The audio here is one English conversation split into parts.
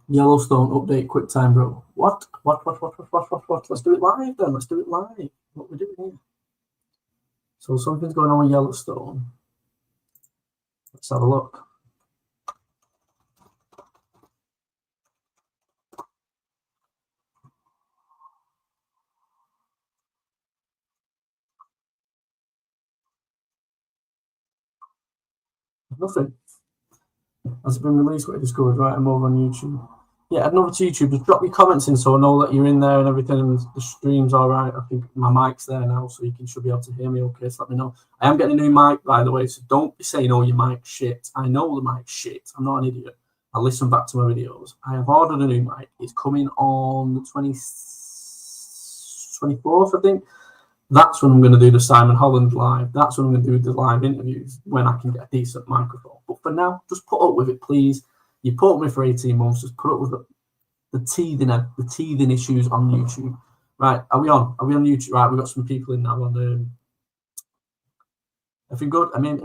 Yellowstone update, quick time, bro. What? Let's do it live then. Let's do it live. What we're doing here. So something's going on with Yellowstone. Let's have a look. Nothing. Has it been released? What it discovered? Right, I'm over on YouTube. Yeah, head over to YouTube. Just drop your comments in so I know that you're in there and everything, and the stream's all right. I think my mic's there now, so you should be able to hear me okay, so let me know. I am getting a new mic, by the way, so don't be saying, oh, your mic's shit. I know the mic's shit. I'm not an idiot. I listen back to my videos. I have ordered a new mic. It's coming on the 24th, I think. That's when I'm going to do the Simon Holland live. That's when I'm going to do the live interviews, when I can get a decent microphone. But for now, just put up with it, please. You put up with me for 18 months. Just put up with the teething issues on YouTube. Right, are we on? Are we on YouTube? Right, we've got some people in now on everything good? I'm in.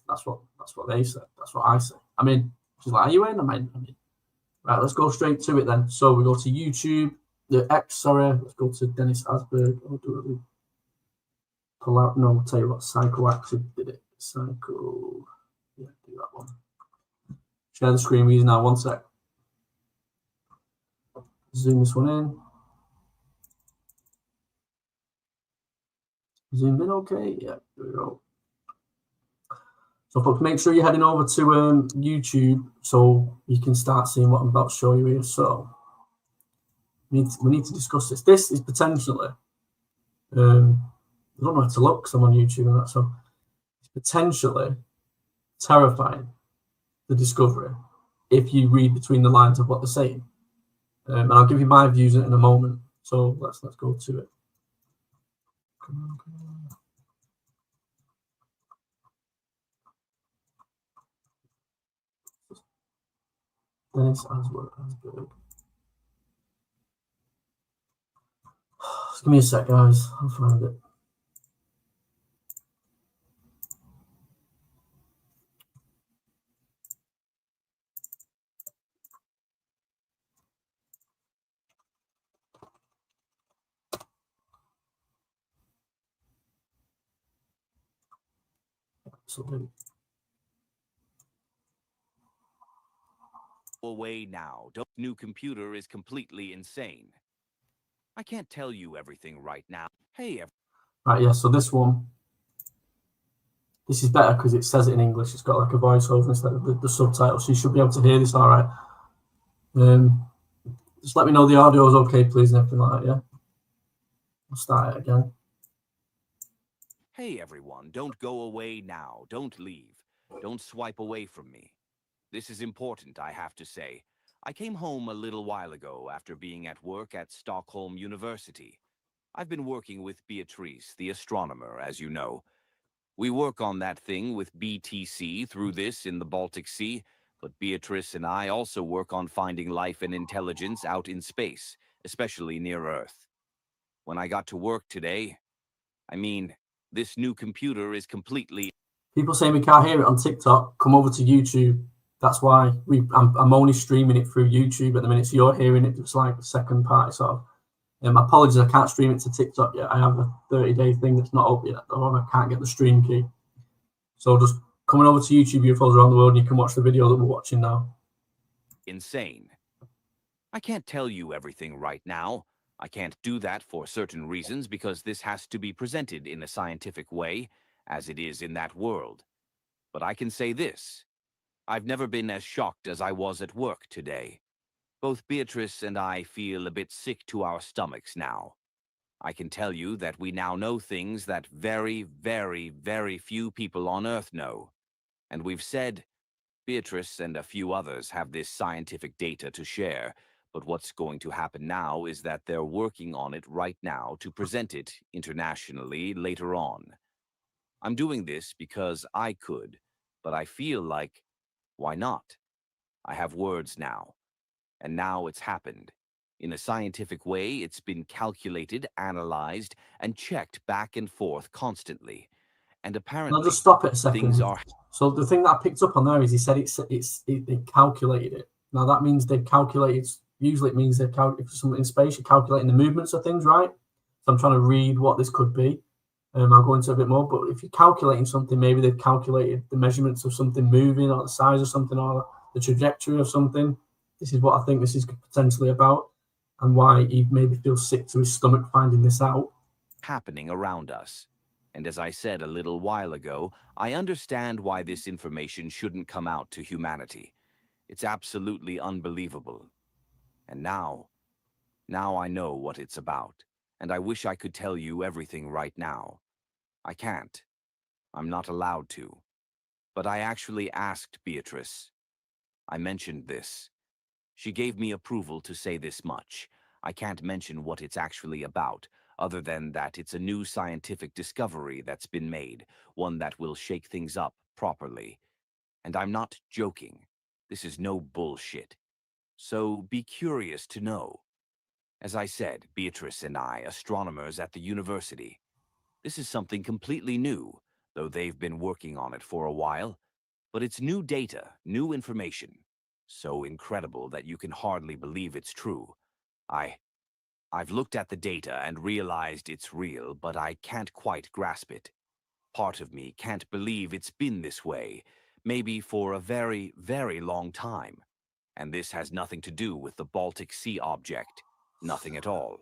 That's what they said. That's what I say. I'm in. She's like, are you in? I'm in. Right, let's go straight to it then. So we go to YouTube. Let's go to DENNISASBERG. Oh, do it. Pull out. No, I'll tell you what. Psychoactive did it. Psycho. Yeah, do that one. Share the screen with you now. 1 sec. Zoom this one in. Zoom in okay? Yeah, there we go. So folks, make sure you're heading over to YouTube so you can start seeing what I'm about to show you here. So we need to discuss this. This is potentially, I don't know how to look because I'm on YouTube and that, so it's potentially terrifying, the discovery, if you read between the lines of what they're saying. And I'll give you my views in a moment. So let's go to it. Come on. DENNISASBERG. Just give me a sec, guys. I'll find it. Absolutely. Away now. New computer is completely insane. I can't tell you everything right now. Hey, right, yeah, so this one, this is better because it says it in English. It's got like a voiceover instead of the subtitles, so you should be able to hear this all right. Just let me know the audio is okay, please, and everything like that, yeah? I'll start it again. Hey, everyone, don't go away now. Don't leave. Don't swipe away from me. This is important, I have to say. I came home a little while ago after being at work at Stockholm University. I've been working with Beatriz, the astronomer, as you know. We work on that thing with BTC through this in the Baltic Sea, but Beatrice and I also work on finding life and intelligence out in space, especially near Earth. When I got to work today, I mean, this new computer is completely... People saying we can't hear it on TikTok. Come over to YouTube. That's why I'm only streaming it through YouTube at the minute, so you're hearing it just like the second part. So apologies, I can't stream it to TikTok yet. I have a 30-day thing that's not up yet, though. I can't get the stream key. So just coming over to YouTube, UFOs around the world, and you can watch the video that we're watching now. Insane. I can't tell you everything right now. I can't do that for certain reasons because this has to be presented in a scientific way, as it is in that world. But I can say this. I've never been as shocked as I was at work today. Both Beatrice and I feel a bit sick to our stomachs now. I can tell you that we now know things that very, very, very few people on Earth know. And we've said, Beatrice and a few others have this scientific data to share, but what's going to happen now is that they're working on it right now to present it internationally later on. I'm doing this because I could, but I feel like, why not? I have words now. And now it's happened. In a scientific way, it's been calculated, analyzed, and checked back and forth constantly. And apparently, I'll just stop it a second. Things are... So the thing that I picked up on there is he said it calculated it. Now that means they've calculated. Usually, it means they've calculated something in space. You're calculating the movements of things, right? So I'm trying to read what this could be. I'll go into a bit more. But if you're calculating something, maybe they've calculated the measurements of something moving, or the size of something, or the trajectory of something. This is what I think this is potentially about, and why he maybe feels sick to his stomach finding this out. Happening around us. And as I said a little while ago, I understand why this information shouldn't come out to humanity. It's absolutely unbelievable. And now I know what it's about, and I wish I could tell you everything right now. I can't. I'm not allowed to. But I actually asked Beatrice. I mentioned this. She gave me approval to say this much. I can't mention what it's actually about, other than that it's a new scientific discovery that's been made, one that will shake things up properly. And I'm not joking. This is no bullshit. So be curious to know. As I said, Beatrice and I, astronomers at the university. This is something completely new, though they've been working on it for a while. But it's new data, new information. So incredible that you can hardly believe it's true. I've looked at the data and realized it's real, but I can't quite grasp it. Part of me can't believe it's been this way, maybe for a very, very long time. And this has nothing to do with the Baltic Sea object. Nothing at all.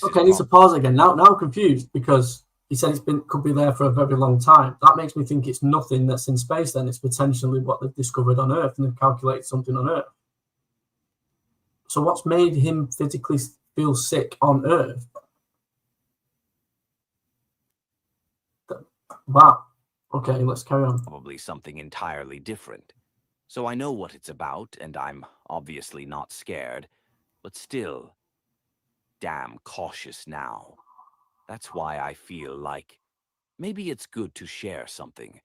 Okay, I need to pause again. Now I'm confused, because he said could be there for a very long time. That makes me think it's nothing that's in space. Then it's potentially what they've discovered on Earth, and they've calculated something on Earth. So what's made him physically feel sick on Earth? Wow. Okay, let's carry on. Probably something entirely different. So I know what it's about, and I'm obviously not scared, but still, damn cautious now. That's why I feel like maybe it's good to share something,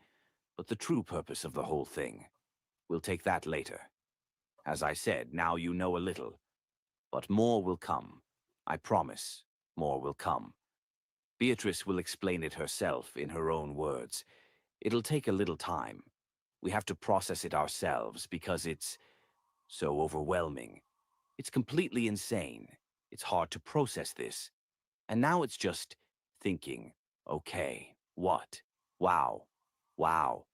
but the true purpose of the whole thing, we'll take that later. As I said, now you know a little, but more will come. I promise, more will come. Beatrice will explain it herself in her own words. It'll take a little time. We have to process it ourselves because it's so overwhelming. It's completely insane. It's hard to process this. And now it's just thinking, okay, what? Wow. Wow.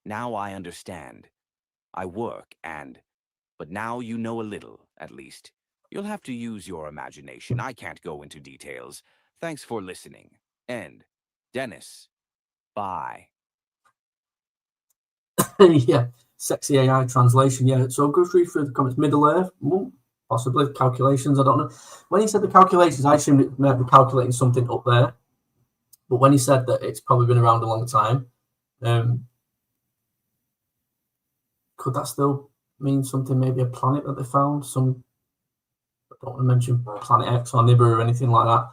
Now I understand. I work but now you know a little, at least. You'll have to use your imagination. I can't go into details. Thanks for listening. End. Dennis. Bye. Yeah, sexy AI translation. Yeah, so go through the comments. Middle Earth, possibly calculations. I don't know. When he said the calculations, I assumed it might be calculating something up there. But when he said that it's probably been around a long time, could that still mean something? Maybe a planet that they found. I don't want to mention Planet X or Nibiru or anything like that.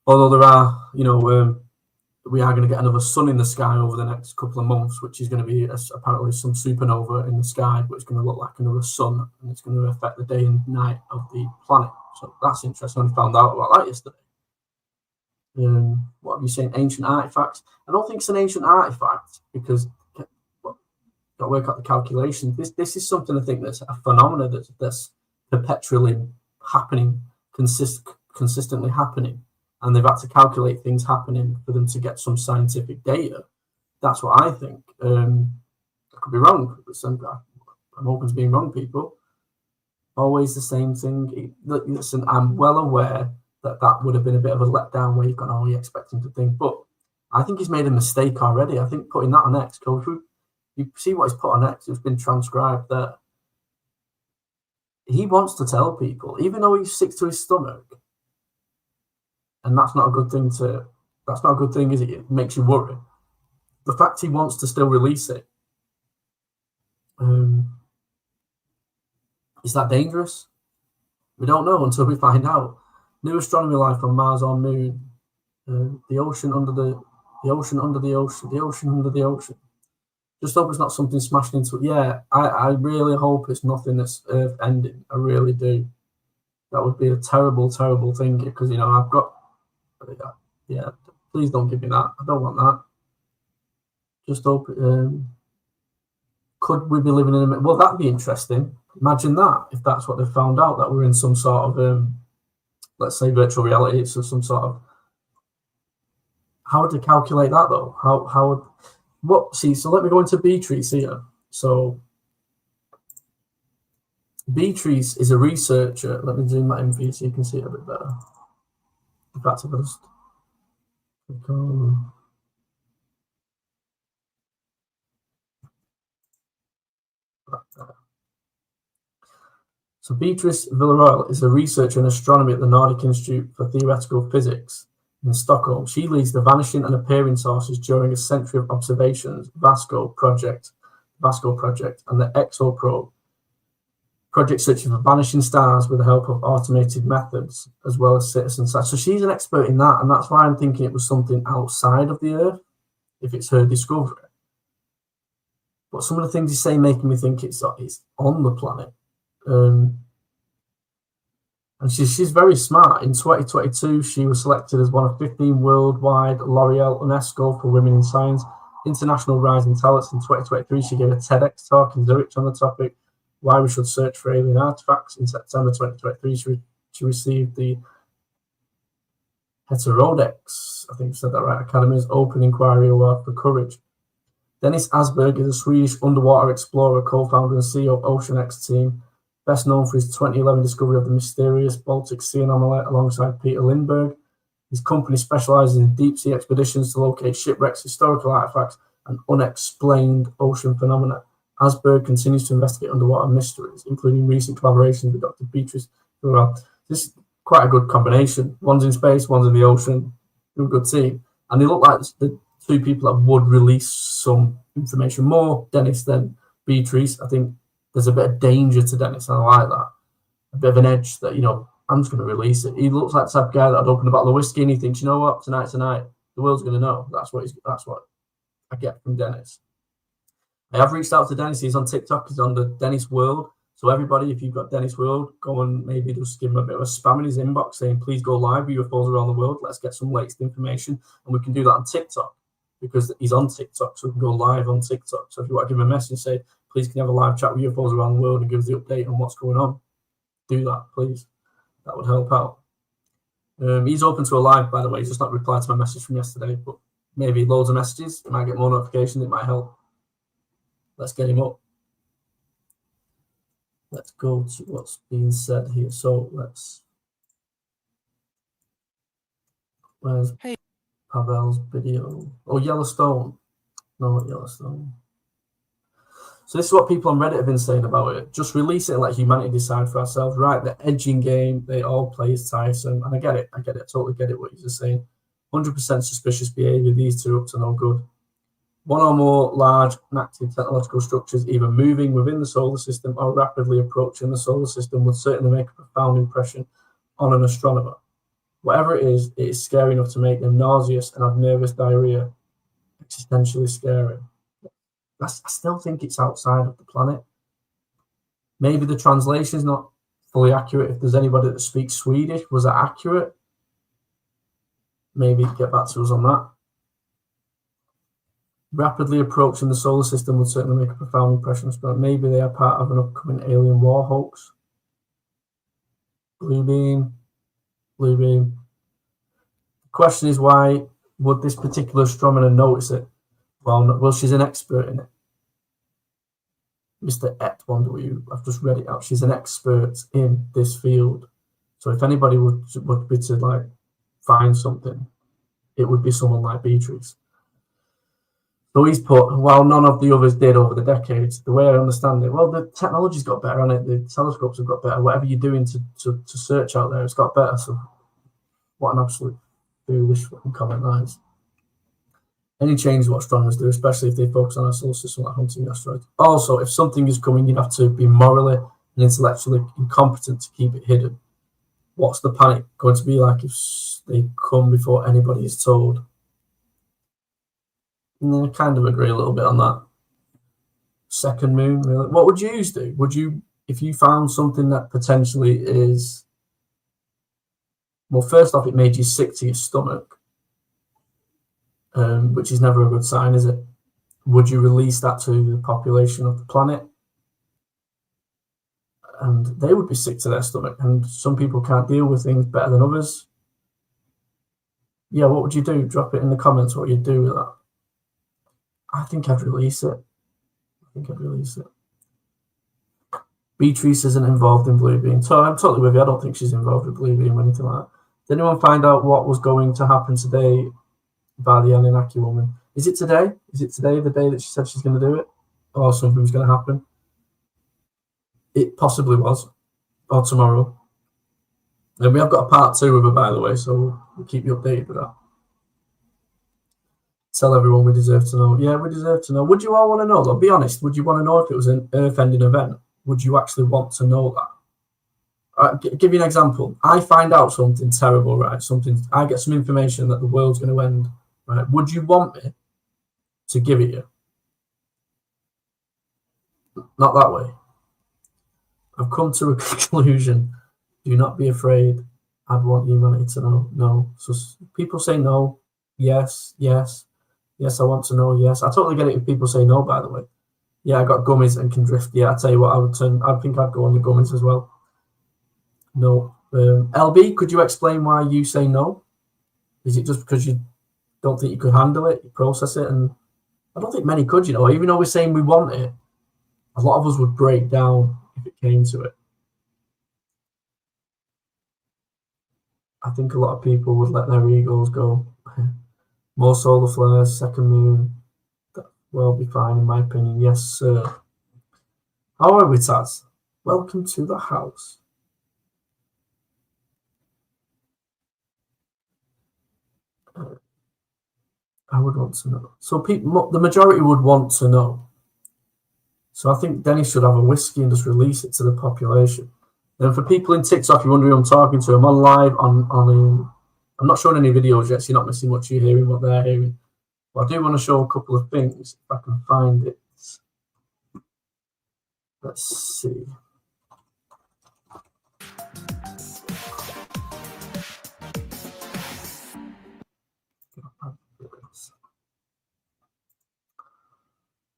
Although there are, we are going to get another sun in the sky over the next couple of months, which is going to be apparently some supernova in the sky, but it's going to look like another sun, and it's going to affect the day and night of the planet. So that's interesting. I found out about that yesterday. What have you seen? Ancient artifacts? I don't think it's an ancient artifact, because got to work out the calculation. This is something I think that's a phenomenon that's perpetually happening, consistently happening. And they've had to calculate things happening for them to get some scientific data. That's what I think. I could be wrong. I'm open to being wrong, people. Always the same thing. Listen, I'm well aware that would have been a bit of a letdown where you've gone, oh, you expect him to think. But I think he's made a mistake already. I think putting that on X, go through, you see what he's put on X, it's been transcribed there. He wants to tell people, even though he's sick to his stomach, and that's not a good thing, is it? It makes you worry. The fact he wants to still release it, is that dangerous? We don't know until we find out. New astronomy life on Mars or Moon, the ocean under the ocean under the ocean, the ocean under the ocean. Just hope it's not something smashed into it. Yeah, I really hope it's nothing that's Earth ending. I really do. That would be a terrible, terrible thing, because I've got. Yeah, please don't give me that. I don't want that. Just hope. could we be living in a... Well, that'd be interesting. Imagine that, if that's what they found out, that we're in some sort of, let's say, virtual reality, so some sort of... How would they calculate that, though? How would... What? See, so let me go into Beatriz here. So Beatriz is a researcher. Let me zoom that in for you so you can see it a bit better. In fact, if I just click on... Right there. So Beatriz Villarroel is a researcher in astronomy at the Nordic Institute for Theoretical Physics in Stockholm. She leads the Vanishing and Appearing Sources during a Century of Observations, VASCO project, and the EXO probe, project searching for vanishing stars with the help of automated methods, as well as citizen science. So she's an expert in that, and that's why I'm thinking it was something outside of the Earth, if it's her discovery. But some of the things you say making me think it's on the planet. And she's very smart. In 2022, she was selected as one of 15 worldwide L'Oreal UNESCO for Women in Science, International Rising Talents. In 2023, she gave a TEDx talk in Zurich on the topic, why we should search for alien artifacts. In September 2023, she received the Heterodex, I think I said that right, Academy's Open Inquiry Award for Courage. Dennis Asberg is a Swedish underwater explorer, co-founder and CEO of OceanX Team, best known for his 2011 discovery of the mysterious Baltic Sea anomaly alongside Peter Lindbergh. His company specializes in deep-sea expeditions to locate shipwrecks, historical artifacts, and unexplained ocean phenomena. Asberg continues to investigate underwater mysteries, including recent collaborations with Dr. Beatriz Villarroel. This is quite a good combination. One's in space, one's in the ocean. They're a good team. And they look like the two people that would release some information more, Dennis than Beatriz. I think there's a bit of danger to Dennis, and I like that. A bit of an edge that, you know, I'm just going to release it. He looks like the type of guy that'd open a bottle of whiskey and he thinks, you know what, tonight, the world's going to know. That's what I get from Dennis. I have reached out to Dennis. He's on TikTok. He's on the Dennis World. So everybody, if you've got Dennis World, go and maybe just give him a bit of a spam in his inbox saying, please go live with UFOs around the world. Let's get some latest information. And we can do that on TikTok because he's on TikTok. So we can go live on TikTok. So if you want to give him a message and say, please can you have a live chat with UFOs around the world and give us the update on what's going on, do that, please. That would help out. He's open to a live, by the way. He's just not replied to my message from yesterday, but maybe loads of messages. It might get more notifications. It might help. Let's get him up. Let's go to what's being said here. So where's Pavel's video? Oh, Yellowstone. No, not Yellowstone. So this is what people on Reddit have been saying about it. Just release it and let humanity decide for ourselves. Right, the edging game, they all play as Tyson. And I get it. I totally get it what you're saying. 100% suspicious behavior. These two are up to no good. One or more large and active technological structures either moving within the solar system or rapidly approaching the solar system would certainly make a profound impression on an astronomer. Whatever it is scary enough to make them nauseous and have nervous diarrhea. Existentially scary. I still think it's outside of the planet. Maybe the translation is not fully accurate. If there's anybody that speaks Swedish, was that accurate? Maybe get back to us on that. Rapidly approaching the solar system would certainly make a profound impression. But maybe they are part of an upcoming alien war hoax. Blue beam. The question is, why would this particular astronomer notice it? Well, she's an expert in it. Mr. Et1W, I've just read it out. She's an expert in this field. So if anybody would be to like find something, it would be someone like Beatriz. So he's put, while none of the others did over the decades, the way I understand it, well, the technology's got better on it. The telescopes have got better. Whatever you're doing to search out there, it's got better. So what an absolute foolish comment that is. Any change is what astronomers do, especially if they focus on our solar system like hunting asteroids. Also, if something is coming, you'd have to be morally and intellectually incompetent to keep it hidden. What's the panic going to be like if they come before anybody is told? And I kind of agree a little bit on that. Second moon, really. What would you do? Would you, if you found something that potentially is, well, first off, it made you sick to your stomach. Which is never a good sign, is it? would you release that to the population of the planet? And they would be sick to their stomach. And some people can't deal with things better than others. Yeah, what would you do? Drop it in the comments what you'd do with that. I think I'd release it. Beatrice isn't involved in Blue Beam. So I'm totally with you. I don't think she's involved with Blue Beam or anything like that. Did anyone find out what was going to happen today by the Anunnaki woman? Is it today? Is it today, the day that she said she's going to do it? Or something's going to happen? It possibly was. Or tomorrow. And we have got a part 2 of her, by the way, so we'll keep you updated with that. Tell everyone we deserve to know. Yeah, we deserve to know. Would you all want to know, though? Be honest. Would you want to know if it was an earth-ending event? Would you actually want to know that? Give you an example. I find out something terrible, right? I get some information that the world's going to end, right? Would you want me to give it you? Not that way. I've come to a conclusion. Do not be afraid. I'd want humanity to know. No. So people say no. Yes. Yes. Yes, I want to know. Yes. I totally get it if people say no, by the way. Yeah, I got gummies and can drift. Yeah, I tell you what, I think I'd go on the gummies as well. No. LB, could you explain why you say no? Is it just because you don't think you could handle it, you process it? And I don't think many could, even though we're saying we want it, a lot of us would break down if it came to it. I think a lot of people would let their egos go. More solar flares, second moon, that will be fine in my opinion. Yes, sir. How are we, Taz? Welcome to the house. I would want to know. So people, the majority would want to know. So I think Dennis should have a whiskey and just release it to the population. And for people in TikTok, if you're wondering who I'm talking to, I'm on live I'm not showing any videos yet, so you're not missing what you're hearing, what they're hearing. But I do want to show a couple of things, if I can find it. Let's see.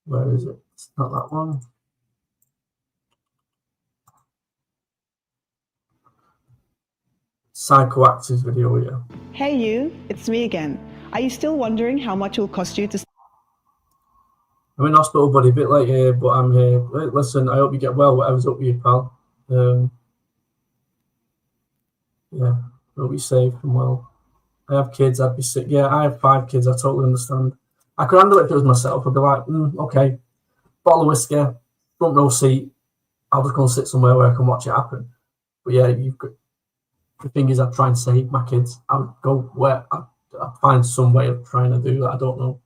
Where is it? It's not that one. Psychoactive video here. Hey you, it's me again. Are you still wondering how much it will cost you to... I'm in hospital, buddy, a bit late here, but I'm here. Listen, I hope you get well, whatever's up with you, pal. Yeah, hope you're safe and well. I have kids, I'd be sick. Yeah, I have 5 kids, I totally understand. I could handle it if it was myself. I'd be like, okay, bottle of whiskey, front row seat. I'll just go and sit somewhere where I can watch it happen. But yeah, the thing is, I'd try and save my kids. I would go where I'd find some way of trying to do that. I don't know.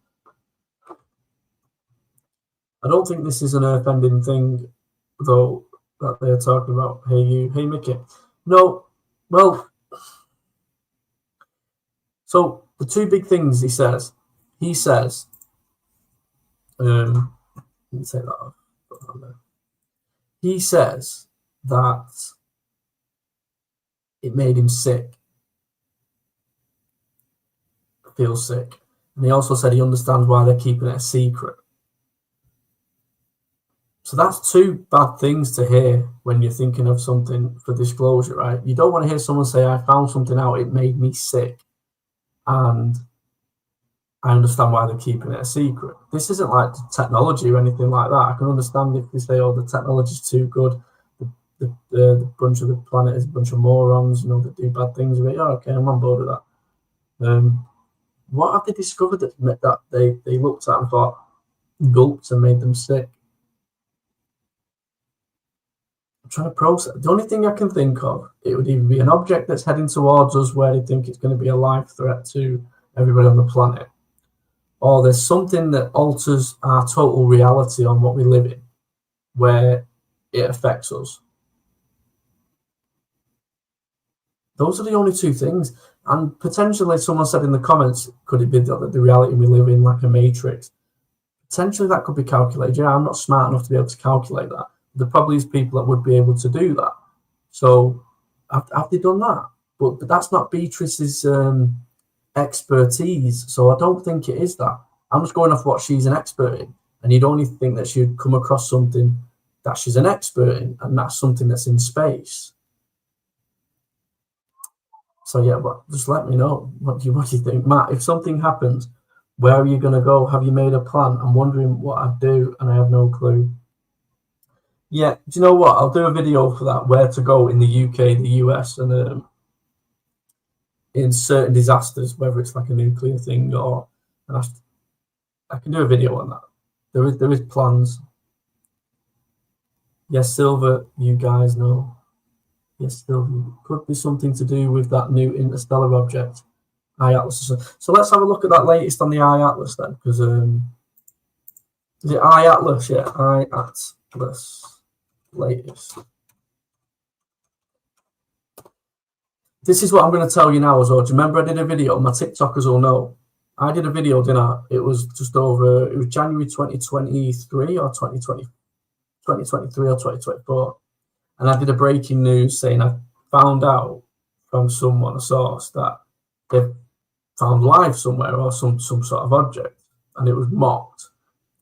I don't think this is an earth-ending thing, though, that they're talking about. Hey, you. Hey, Mickey. No. Well, so the 2 big things he says, let me take that off. He says that it made him sick. Feels sick. And he also said he understands why they're keeping it a secret. So that's 2 bad things to hear when you're thinking of something for disclosure, right? You don't want to hear someone say, I found something out, it made me sick. And I understand why they're keeping it a secret. This isn't like technology or anything like that. I can understand if they say, oh, the technology's too good. The bunch of the planet is a bunch of morons, that do bad things with it. Yeah, okay, I'm on board with that. What have they discovered that they looked at and thought gulped and made them sick? I'm trying to process. The only thing I can think of, it would either be an object that's heading towards us where they think it's going to be a life threat to everybody on the planet, or there's something that alters our total reality on what we live in, where it affects us. Those are the only 2 things. And potentially, someone said in the comments, could it be that the reality we live in, like a matrix? Potentially, that could be calculated. Yeah, I'm not smart enough to be able to calculate that. There probably is people that would be able to do that. So, have they done that? But that's not Beatrice's expertise. So, I don't think it is that. I'm just going off what she's an expert in. And you'd only think that she'd come across something that she's an expert in, and that's something that's in space. So yeah, but just let me know. What do you think? Matt, if something happens, where are you going to go? Have you made a plan? I'm wondering what I'd do, and I have no clue. Yeah, do you know what? I'll do a video for that, where to go in the UK, the US, and in certain disasters, whether it's like a nuclear thing or... And I can do a video on that. There is plans. Yes, Silver, you guys know. Yes, Silver, could be something to do with that new interstellar object, I-Atlas. So let's have a look at that latest on the I-Atlas then, because is it I-Atlas? Yeah, I-Atlas latest. This is what I'm going to tell you now as well. Do you remember I did a video? My TikTokers will know. I did a video, didn't I? It was just over, it was January 2023 or 2023 or 2024. And I did a breaking news saying I found out from someone, a source, that they've found life somewhere or some sort of object, and it was mocked.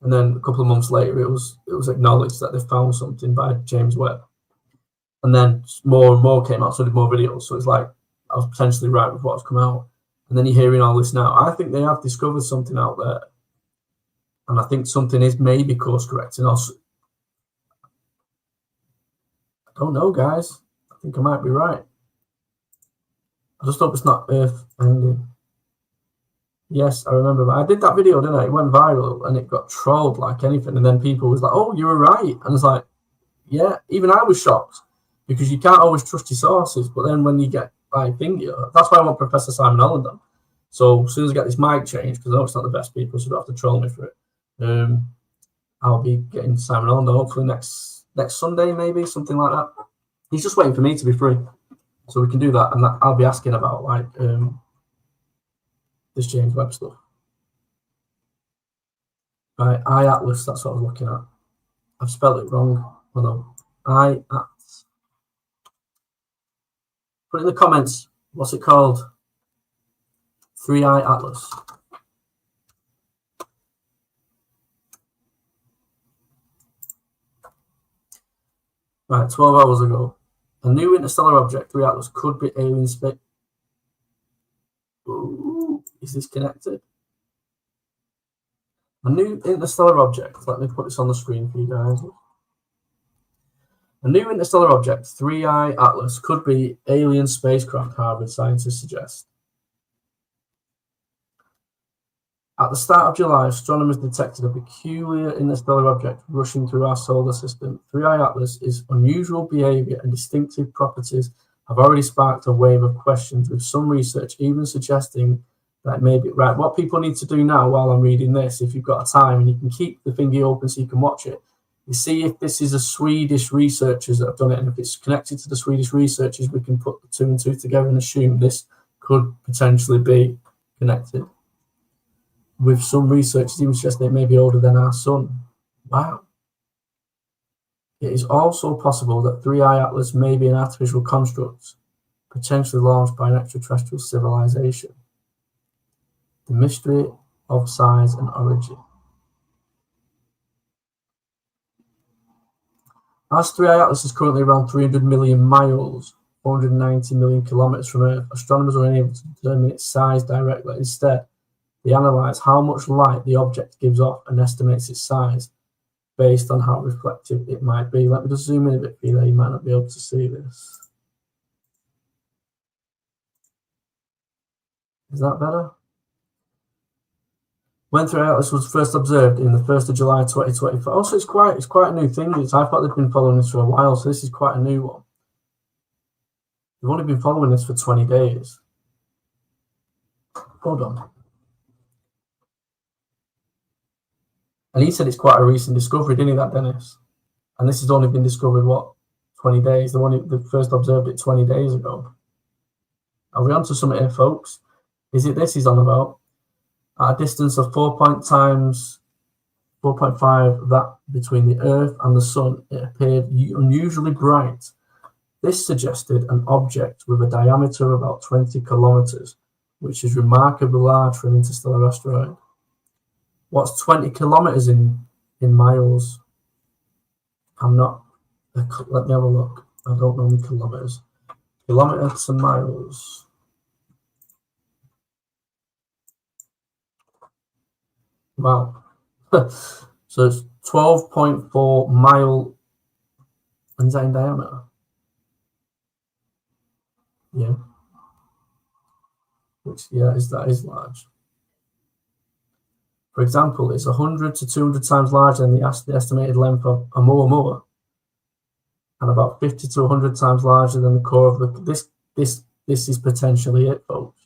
And then a couple of months later, it was acknowledged that they found something by James Webb. And then more and more came out, so I did more videos. So it's like I was potentially right with what's come out. And then you're hearing all this now. I think they have discovered something out there. And I think something is maybe course correcting. Also, I don't know, guys. I think I might be right. I just hope it's not Earth ending. Yes, I remember. I did that video, didn't I? It went viral and it got trolled like anything. And then people was like, oh, you were right. And it's like, yeah, even I was shocked, because you can't always trust your sources. But then when you get like thingy, that's why I want Professor Simon Allen done. So as soon as I get this mic changed, because I know it's not the best people, so you don't have to troll me for it. I'll be getting Simon Allen hopefully next Sunday, maybe something like that. He's just waiting for me to be free, so we can do that. And I'll be asking about like this James Webb stuff. Right, I-Atlas. That's what I was looking at. I've spelled it wrong. Oh no, I-Atlas. Put it in the comments. What's it called? 3i Atlas. Right, 12 hours ago. A new interstellar object, 3 Atlas, could be alien space. Ooh, is this connected? A new interstellar object. Let me put this on the screen for you guys. A new interstellar object, 3i Atlas, could be alien spacecraft, Harvard scientists suggest. At the start of July, astronomers detected a peculiar interstellar object rushing through our solar system. 3i Atlas' unusual behavior and distinctive properties have already sparked a wave of questions, with some research even suggesting that maybe right. What people need to do now, while I'm reading this, if you've got a time and you can keep the thingy open so you can watch it, you see if this is a Swedish researchers that have done it, and if it's connected to the Swedish researchers, we can put the 2 and 2 together and assume this could potentially be connected. With some researchers even suggest they may be older than our sun. Wow. It is also possible that 3i Atlas may be an artificial construct, potentially launched by an extraterrestrial civilization. The mystery of size and origin. As 3i Atlas is currently around 300 million miles, 490 million kilometers from Earth, astronomers are unable to determine its size directly. Instead, they analyze how much light the object gives off and estimates its size based on how reflective it might be. Let me just zoom in a bit for you there. You might not be able to see this. Is that better? When 3i Atlas was first observed in the 1st of July 2024. Also, it's quite a new thing. I thought they've been following this for a while, so this is quite a new one. They've only been following this for 20 days. Hold on. And he said it's quite a recent discovery, didn't he, that Dennis? And this has only been discovered, what, 20 days? They first observed it 20 days ago. Are we on to something here, folks? Is it this he's on about? At a distance of 4.5 that between the Earth and the Sun, it appeared unusually bright. This suggested an object with a diameter of about 20 kilometers, which is remarkably large for an interstellar asteroid. What's 20 kilometers in miles? I'm not. Let me have a look. I don't know in kilometers. Kilometers to miles. Wow. So it's 12.4 mile. And is that in diameter? Yeah. Which, yeah, that is large. For example, it's 100 to 200 times larger than the estimated length of Oumuamua, and about 50 to 100 times larger than the core of the. This is potentially it, folks.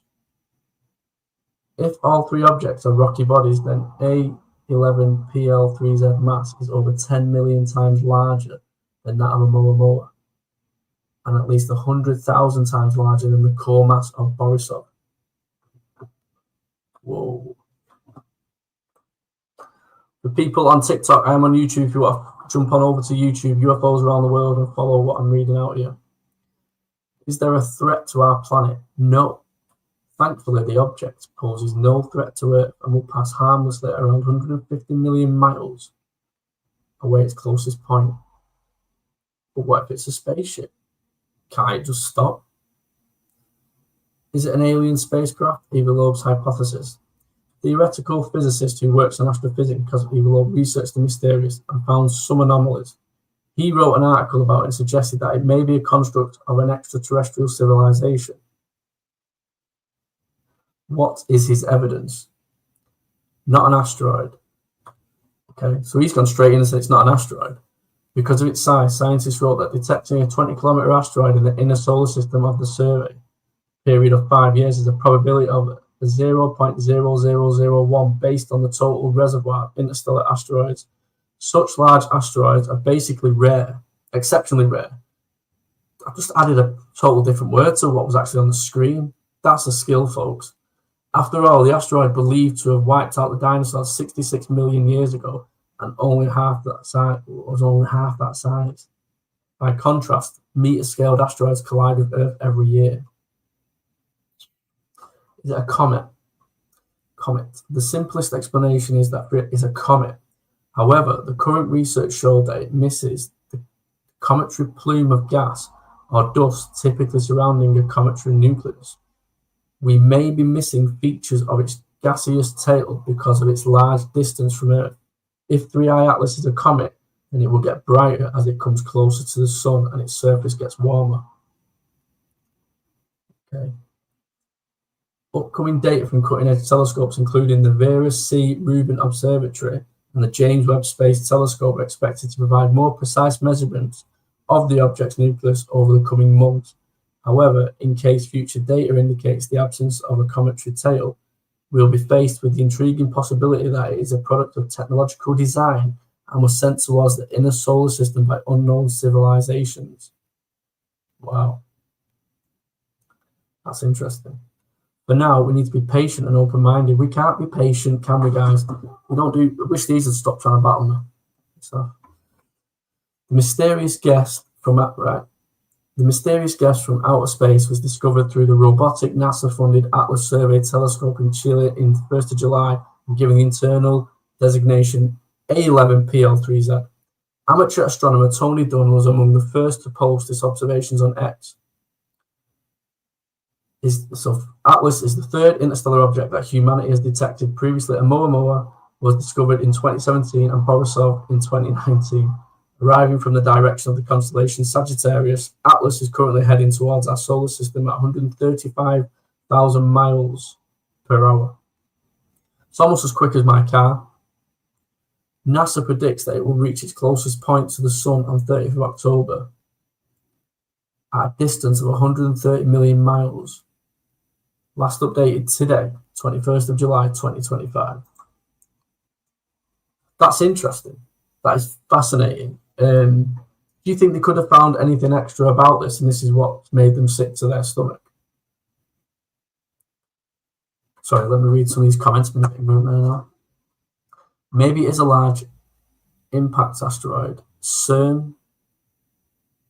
If all three objects are rocky bodies, then A11PL3Z mass is over 10 million times larger than that of Oumuamua, and at least 100,000 times larger than the core mass of Borisov. Whoa. The people on TikTok, I'm on YouTube. If you want to jump on over to YouTube, UFOs around the world, and follow what I'm reading out here. Is there a threat to our planet? No. Thankfully, the object poses no threat to Earth and will pass harmlessly at around 150 million miles away its closest point. But what if it's a spaceship? Can't it just stop? Is it an alien spacecraft? Eva Loeb's hypothesis. Theoretical physicist who works on astrophysics because Eva Loeb researched the mysterious and found some anomalies. He wrote an article about it and suggested that it may be a construct of an extraterrestrial civilization. What is his evidence? Not an asteroid. Okay, so he's gone straight in and said it's not an asteroid. Because of its size, scientists wrote that detecting a 20-kilometer asteroid in the inner solar system of the survey period of 5 years is a probability of 0.0001 based on the total reservoir of interstellar asteroids. Such large asteroids are basically rare, exceptionally rare. I've just added a total different word to what was actually on the screen. That's a skill, folks. After all, the asteroid believed to have wiped out the dinosaurs 66 million years ago and only half that size. By contrast, meter-scaled asteroids collide with Earth every year. Is it a comet? Comet. The simplest explanation is that it is a comet. However, the current research showed that it misses the cometary plume of gas or dust typically surrounding a cometary nucleus. We may be missing features of its gaseous tail because of its large distance from Earth. If 3I Atlas is a comet, then it will get brighter as it comes closer to the sun and its surface gets warmer. Okay. Upcoming data from cutting-edge telescopes, including the Vera C. Rubin Observatory and the James Webb Space Telescope, are expected to provide more precise measurements of the object's nucleus over the coming months. However, in case future data indicates the absence of a cometary tail, we will be faced with the intriguing possibility that it is a product of technological design and was sent towards the inner solar system by unknown civilizations. Wow. That's interesting. But now we need to be patient and open-minded. We can't be patient, can we, guys? We don't do. I wish these would stop trying to battle me. So, the mysterious guest from outer space was discovered through the robotic NASA-funded Atlas Survey Telescope in Chile in 1st of July and given the internal designation A11PL3Z. Amateur astronomer Tony Dunn was among the first to post his observations on X. Atlas is the third interstellar object that humanity has detected. Previously, Oumuamua was discovered in 2017 and Borisov in 2019. Arriving from the direction of the constellation Sagittarius, Atlas is currently heading towards our solar system at 135,000 miles per hour. It's almost as quick as my car. NASA predicts that it will reach its closest point to the sun on 30th of October at a distance of 130 million miles. Last updated today, 21st of July, 2025. That's interesting. That is fascinating. Do you think they could have found anything extra about this, and this is what made them sick to their stomach? Sorry, let me read some of these comments. Maybe it's a large impact asteroid. CERN,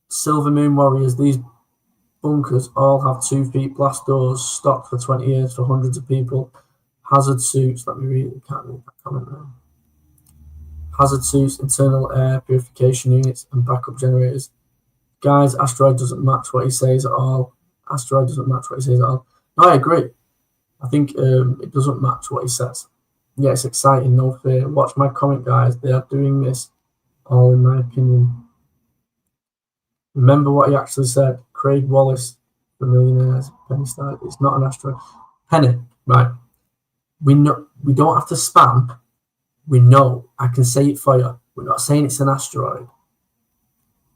Silver Moon Warriors, these bunkers all have 2 feet blast doors stocked for 20 years for hundreds of people. Hazard suits, let me read it, can't read that comment now. Hazard suits, internal air purification units, and backup generators. Guys, asteroid doesn't match what he says at all. Asteroid doesn't match what he says at all. No, I agree. I think it doesn't match what he says. Yeah, it's exciting, no fear. Watch my comment, guys. They are doing this all in my opinion. Remember what he actually said. Craig Wallace, the millionaires, Penny Star. It's not an asteroid. Penny, right. We know we don't have to spam. We know. I can say it for you. We're not saying it's an asteroid.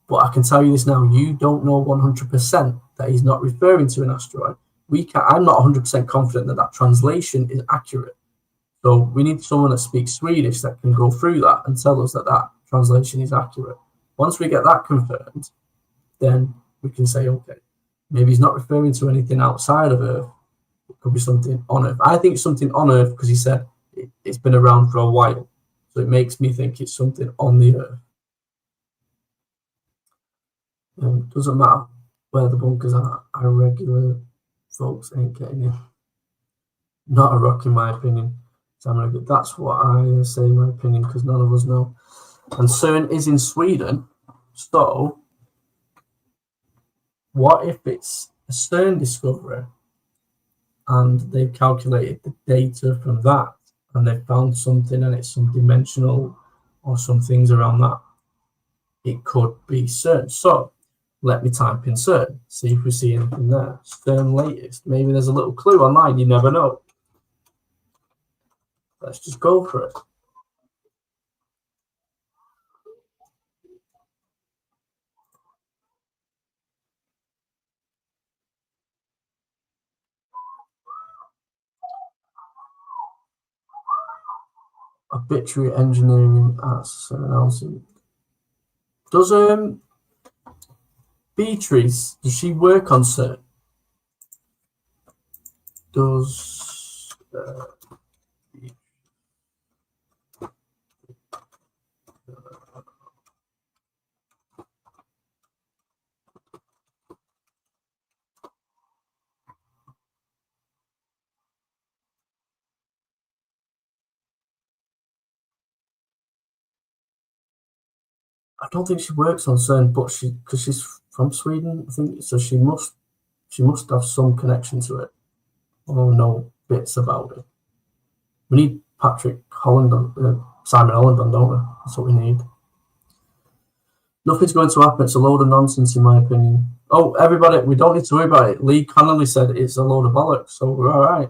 But I can tell you this now. You don't know 100% that he's not referring to an asteroid. I'm not 100% confident that that translation is accurate. So we need someone that speaks Swedish that can go through that and tell us that that translation is accurate. Once we get that confirmed, then we can say, okay, maybe he's not referring to anything outside of Earth. It could be something on Earth. I think it's something on Earth because he said it's been around for a while. So it makes me think it's something on the Earth. Doesn't matter where the bunkers are. Our regular folks ain't getting in. Not a rock, in my opinion. So that's what I say in my opinion, because none of us know. And CERN is in Sweden. So what if it's a CERN discovery and they've calculated the data from that and they've found something and it's some dimensional or some things around that? It could be CERN. So let me type in CERN, see if we see anything there. CERN latest. Maybe there's a little clue online. You never know. Let's just go for it. Obituary engineering at CERN. Does Beatriz, does she work on CERN? Does I don't think she works on CERN, but because she's from Sweden, I think so. She must have some connection to it, or know bits about it. We need Patrick Holland on, Simon Holland on, don't we? That's what we need. Nothing's going to happen. It's a load of nonsense, in my opinion. Oh, everybody, we don't need to worry about it. Lee Connolly said it's a load of bollocks, so we're all right.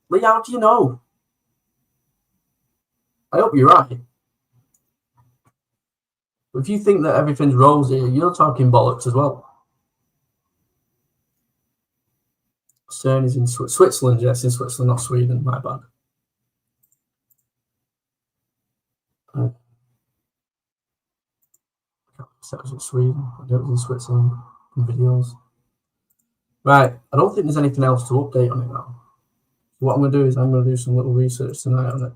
Lee, how do you know? I hope you're right. If you think that everything's rosy, you're talking bollocks as well. CERN is in Switzerland. Yes, in Switzerland, not Sweden. My bad. I said it was in Sweden. I know it was in Switzerland in videos. Right. I don't think there's anything else to update on it now. So what I'm going to do is I'm going to do some little research tonight on it.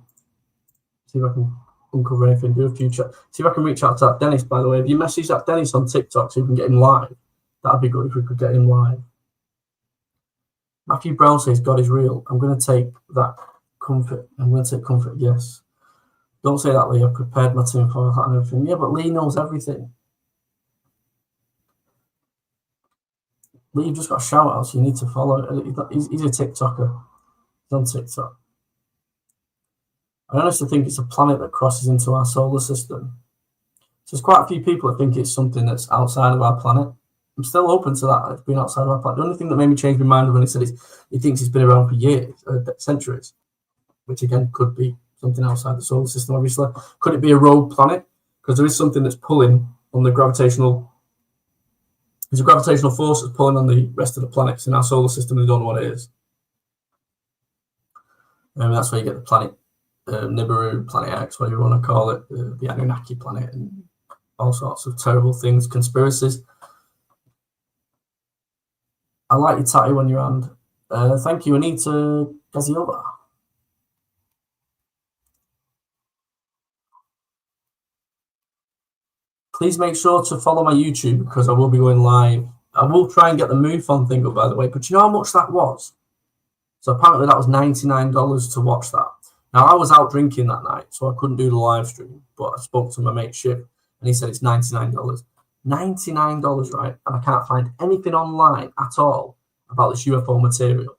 See if I can uncover anything, do a few chats. See if I can reach out to that Dennis, by the way. If you message that Dennis on TikTok so we can get him live, that'd be good if we could get him live. Matthew Brown says God is real. I'm going to take that comfort. I'm going to take comfort, yes. Don't say that, Lee. I've prepared my team for that and everything. Yeah, but Lee knows everything. Lee, you've just got shout outs. You need to follow. He's a TikToker. He's on TikTok. I honestly think it's a planet that crosses into our solar system. So there's quite a few people that think it's something that's outside of our planet. I'm still open to that. It's been outside of our planet. The only thing that made me change my mind when he said he thinks it's been around for years, centuries, which again could be something outside the solar system, obviously. Could it be a rogue planet? Because there is something that's pulling on the gravitational. There's a gravitational force that's pulling on the rest of the planets in our solar system, and we don't know what it is. And that's where you get the planet Nibiru, Planet X, whatever you want to call it, the Anunnaki planet, and all sorts of terrible things, conspiracies. I like your tatty on your hand. Thank you, Anita Gaziova. Please make sure to follow my YouTube because I will be going live. I will try and get the MUFON thing up, by the way, but you know how much that was? So apparently that was $99 to watch that. Now, I was out drinking that night, so I couldn't do the live stream, but I spoke to my mate Shiv, and he said it's $99. $99, right? And I can't find anything online at all about this UFO material.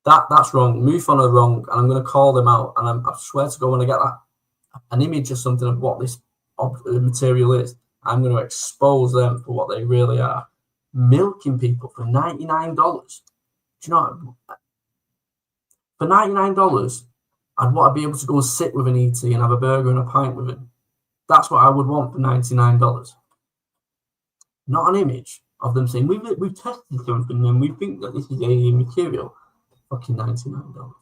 That's wrong. MUFON are wrong, and I'm going to call them out. And I swear to God, when I get an image or something of what this material is, I'm going to expose them for what they really are. Milking people for $99. Do you know what? For $99, I'd want to be able to go and sit with an ET and have a burger and a pint with him. That's what I would want for $99. Not an image of them saying, we've tested something and we think that this is alien material. Fucking $99.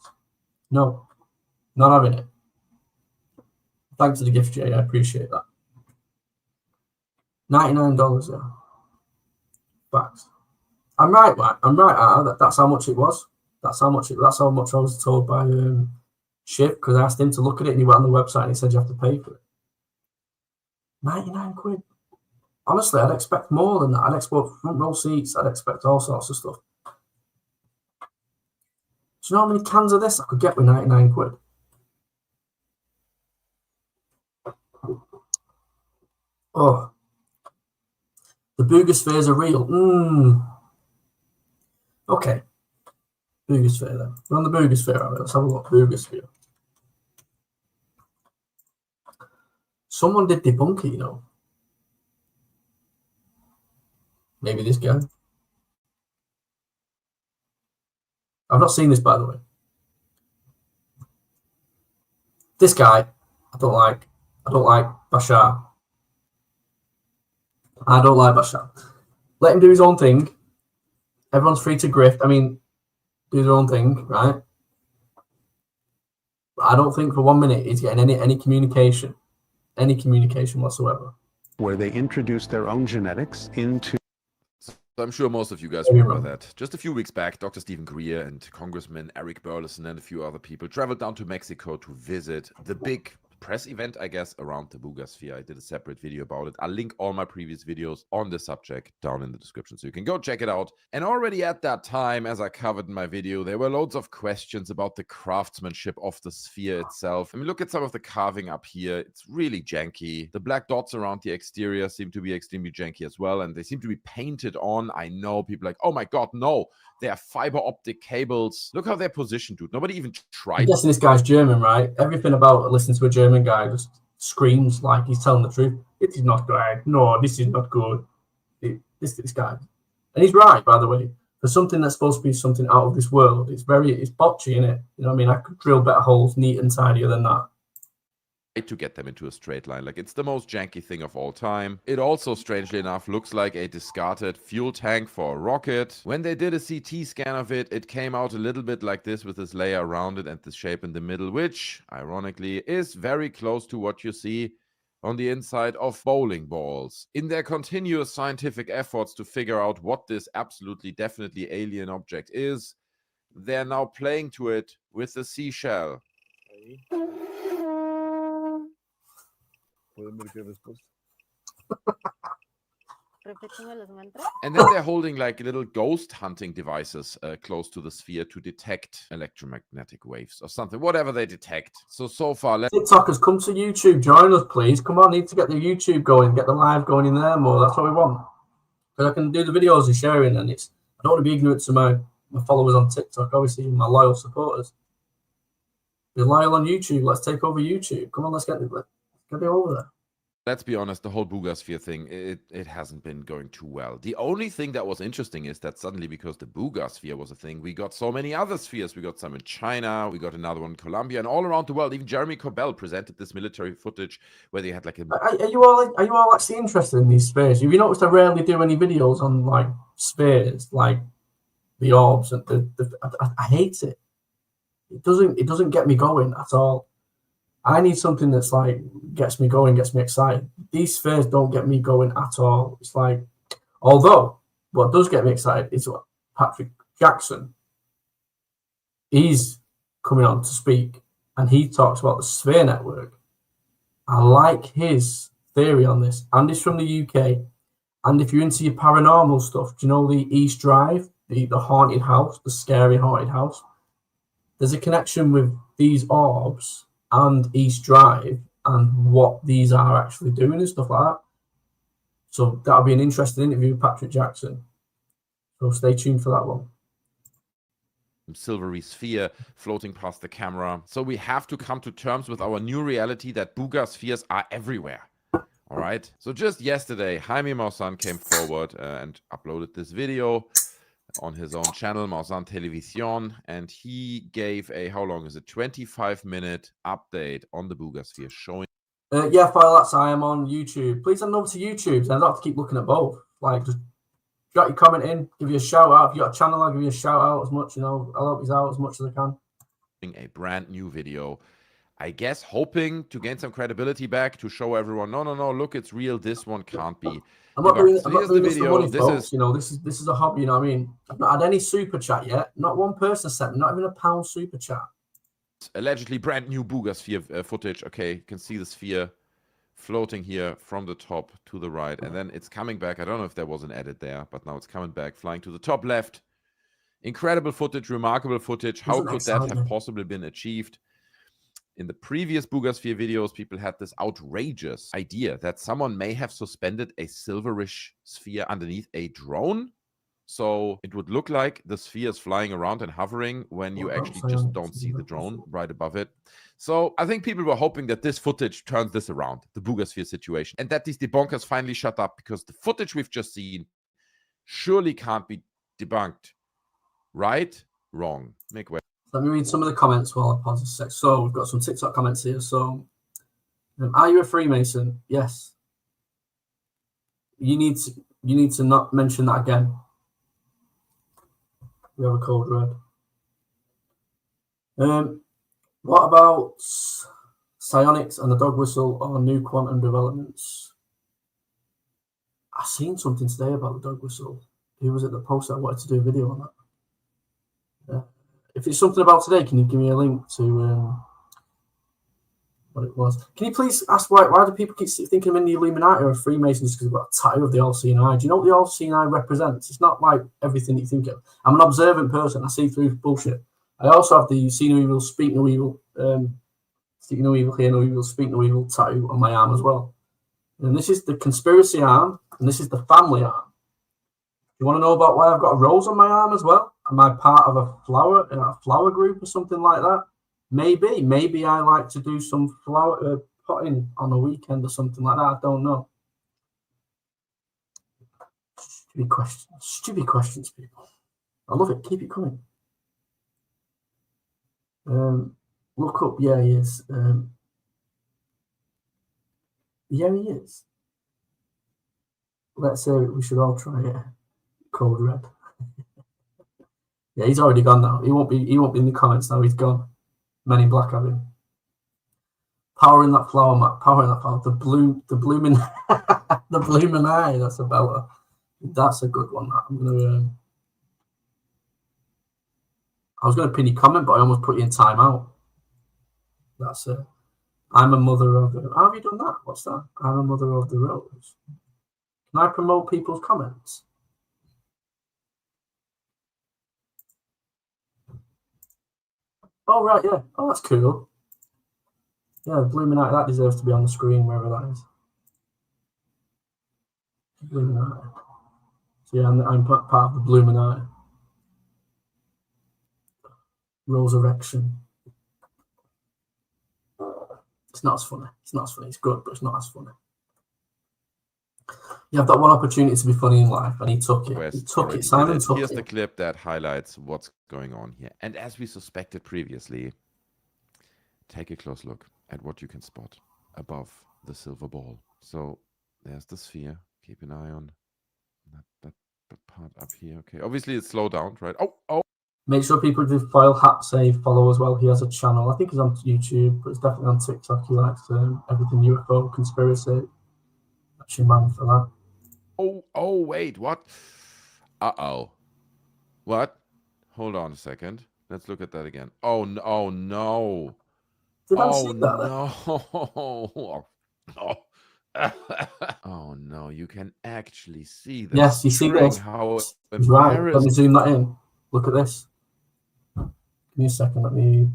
No, not having it. Thanks for the gift, Jay. I appreciate that. $99, yeah. Facts. I'm right. That's how much it was. That's how much I was told by Shiv, because I asked him to look at it and he went on the website and he said you have to pay for it. 99 quid. Honestly, I'd expect more than that. I'd expect front row seats. I'd expect all sorts of stuff. Do you know how many cans of this I could get with 99 quid? Oh. The boogospheres are real. Okay. Boogosphere then. We're on the boogosphere, right? Let's have a look. Boogosphere. Someone did debunk it, you know. Maybe this guy. I've not seen this, by the way. This guy, I don't like Bashar. I don't like Bashar. Let him do his own thing. Everyone's free to grift. I mean, do their own thing, right? But I don't think for 1 minute he's getting any communication whatsoever. Where they introduced their own genetics into. So I'm sure most of you guys remember that. Just a few weeks back, Dr. Stephen Greer and Congressman Eric Burleson and a few other people traveled down to Mexico to visit the big press event, I guess, around the boogosphere. I did a separate video about it. I'll link all my previous videos on the subject down in the description, so you can go check it out. And already at that time, as I covered in my video, there were loads of questions about the craftsmanship of the sphere itself. I mean, look at some of the carving up here. It's really janky. The black dots around the exterior seem to be extremely janky as well, and they seem to be painted on. I know people are like, oh my God, no. They are fiber optic cables. Look how they're positioned, dude. Nobody even tried. I'm guessing this guy's German, right? Everything about listening to a German guy just screams like he's telling the truth. It is not good. No, this is not good. This guy. And he's right, by the way. For something that's supposed to be something out of this world, it's botchy, innit? You know what I mean? I could drill better holes neat and tidier than that. To get them into a straight line. Like, it's the most janky thing of all time. It also, strangely enough, looks like a discarded fuel tank for a rocket. When they did a CT scan of it, it came out a little bit like this with this layer around it and this shape in the middle, which, ironically, is very close to what you see on the inside of bowling balls. In their continuous scientific efforts to figure out what this absolutely, definitely alien object is, they're now playing to it with a seashell. And then they're holding like little ghost hunting devices close to the sphere to detect electromagnetic waves or something, whatever they detect. So far, TikTokers, come to YouTube, join us, please. Come on, need to get the YouTube going, get the live going in there more. That's what we want. Because I can do the videos and sharing, and I don't want to be ignorant to my followers on TikTok, obviously my loyal supporters. Be loyal on YouTube. Let's take over YouTube. Come on, let's get it over there. Let's be honest, the whole boogosphere thing, it hasn't been going too well. The only thing that was interesting is that suddenly, because the boogosphere was a thing, we got so many other spheres. We got some in China, we got another one in Colombia, and all around the world. Even Jeremy Corbell presented this military footage where they had like a... Are you all actually interested in these spheres? Have you noticed I rarely do any videos on like spheres, like the orbs? And I hate it. It doesn't get me going at all. I need something that's like gets me going, gets me excited. These spheres don't get me going at all. It's like, although what does get me excited is what Patrick Jackson, he's coming on to speak, and he talks about the sphere network. I like his theory on this, and it's from the UK. And if you're into your paranormal stuff, do you know the East Drive? the haunted house, the scary haunted house. There's a connection with these orbs and East Drive and what these are actually doing and stuff like that. So that'll be an interesting interview with Patrick Jackson. So stay tuned for that one. Silvery sphere floating past the camera. So we have to come to terms with our new reality that booger spheres are everywhere. All right. So just yesterday, Jaime Maussan came forward and uploaded this video on his own channel, Maussan Televisión, and he gave a, how long is it, 25-minute update on the booger sphere showing. Yeah, that's I am on YouTube. Please send over to YouTube. I don't have to keep looking at both. Like, just got your comment in, give you a shout out. If you got a channel, I'll give you a shout out as much, I'll help you out as much as I can. A brand new video, I guess, hoping to gain some credibility back, to show everyone, no, look, it's real. This one can't be. I'm not doing, so here's the video. This is a hobby, you know what I mean? I've not had any super chat yet. Not one person sent me, not even a pound super chat. Allegedly brand new booger sphere footage. Okay, you can see the sphere floating here from the top to the right, and then it's coming back. I don't know if there was an edit there, but now it's coming back, flying to the top left. Incredible footage, remarkable footage. How could that have possibly been achieved? In the previous booger sphere videos, people had this outrageous idea that someone may have suspended a silverish sphere underneath a drone. So it would look like the sphere is flying around and hovering when you actually just don't see the drone right above it. So I think people were hoping that this footage turns this around, the booger sphere situation, and that these debunkers finally shut up, because the footage we've just seen surely can't be debunked. Right? Wrong. Make way. Let me read some of the comments while I pause a sec. So we've got some TikTok comments here. So, are you a Freemason? Yes. You need to not mention that again. We have a code red. What about psionics and the dog whistle or new quantum developments? I seen something today about the dog whistle. Who was it that posted? I wanted to do a video on that. Yeah. If it's something about today, can you give me a link to what it was? Can you please ask why do people keep thinking I'm in the Illuminati or Freemasons because I've got a tattoo of the all-seeing eye? Do you know what the all-seeing eye represents? It's not like everything you think of. I'm an observant person. I see through bullshit. I also have the see no evil, speak no evil, see no evil, hear no evil, speak no evil tattoo on my arm as well. And this is the conspiracy arm, and this is the family arm. You want to know about why I've got a rose on my arm as well? Am I part of a flower group or something like that? Maybe I like to do some flower potting on a weekend or something like that. I don't know. Stupid questions, people. I love it. Keep it coming. Look up. Yeah, he is. Yeah, he is. Let's say we should all try it. Code red. Yeah, he's already gone now. He won't be in the comments now. He's gone. Men in Black have him. Power in that flower, Matt. Power in that flower. The blooming the blooming eye. That's a belter. That's a good one. I'm gonna. I was gonna pin your comment, but I almost put you in timeout. That's it. I'm a mother of. How have you done that? What's that? I'm a mother of the rose. Can I promote people's comments? Oh, right, yeah. Oh, that's cool. Yeah, Illuminati, that deserves to be on the screen, wherever that is. Illuminati. So, yeah, I'm part of the Illuminati. Resurrection. It's not as funny. It's not as funny. It's good, but it's not as funny. You have that one opportunity to be funny in life, and he took it. He took it. Simon took it. Here's the clip that highlights what's going on here. And as we suspected previously, take a close look at what you can spot above the silver ball. So there's the sphere. Keep an eye on that part up here. Okay, obviously it's slowed down, right? Oh. Make sure people do follow as well. He has a channel. I think he's on YouTube, but it's definitely on TikTok. He likes everything UFO, conspiracy. That's your man for that. Oh, wait, what? Uh-oh. What? Hold on a second. Let's look at that again. Oh, no. Did I see that? No. Oh no, you can actually see the Yes, you see string, this. how He's right. Let me embarrassing. zoom that in. Look at this. Give me a second. Let me.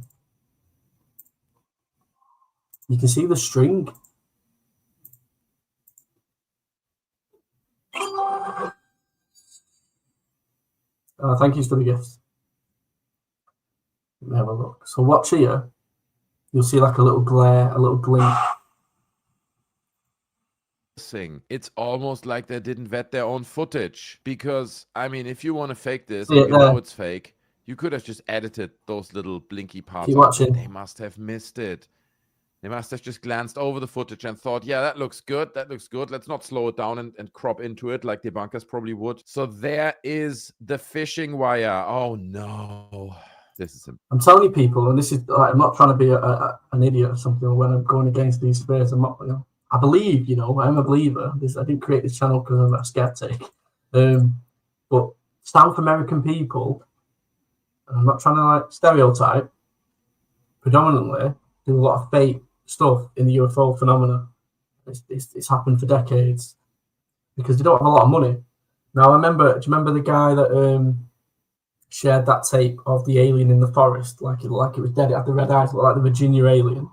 You can see the string. Thank you for the gift. Let me have a look. So watch here. You'll see like a little glare, a little glint. It's almost like they didn't vet their own footage. Because, I mean, if you want to fake this, See it and you know there? it's fake, you could have just edited those little blinky parts. Keep out. watching. They must have missed it. They must have just glanced over the footage and thought, yeah, that looks good. That looks good. Let's not slow it down and crop into it like debunkers probably would. So there is the fishing wire. Oh, no. This is I'm telling you, people, and this is, I'm not trying to be an idiot or something when I'm going against these fears. I'm not, you know, I believe, you know, I'm a believer. I didn't create this channel because I'm a skeptic. But South American people, and I'm not trying to like stereotype, predominantly do a lot of fake stuff in the UFO phenomena. It's happened for decades because they don't have a lot of money. Now, do you remember the guy that shared that tape of the alien in the forest, like it was dead, it had the red eyes, like the Virginia alien?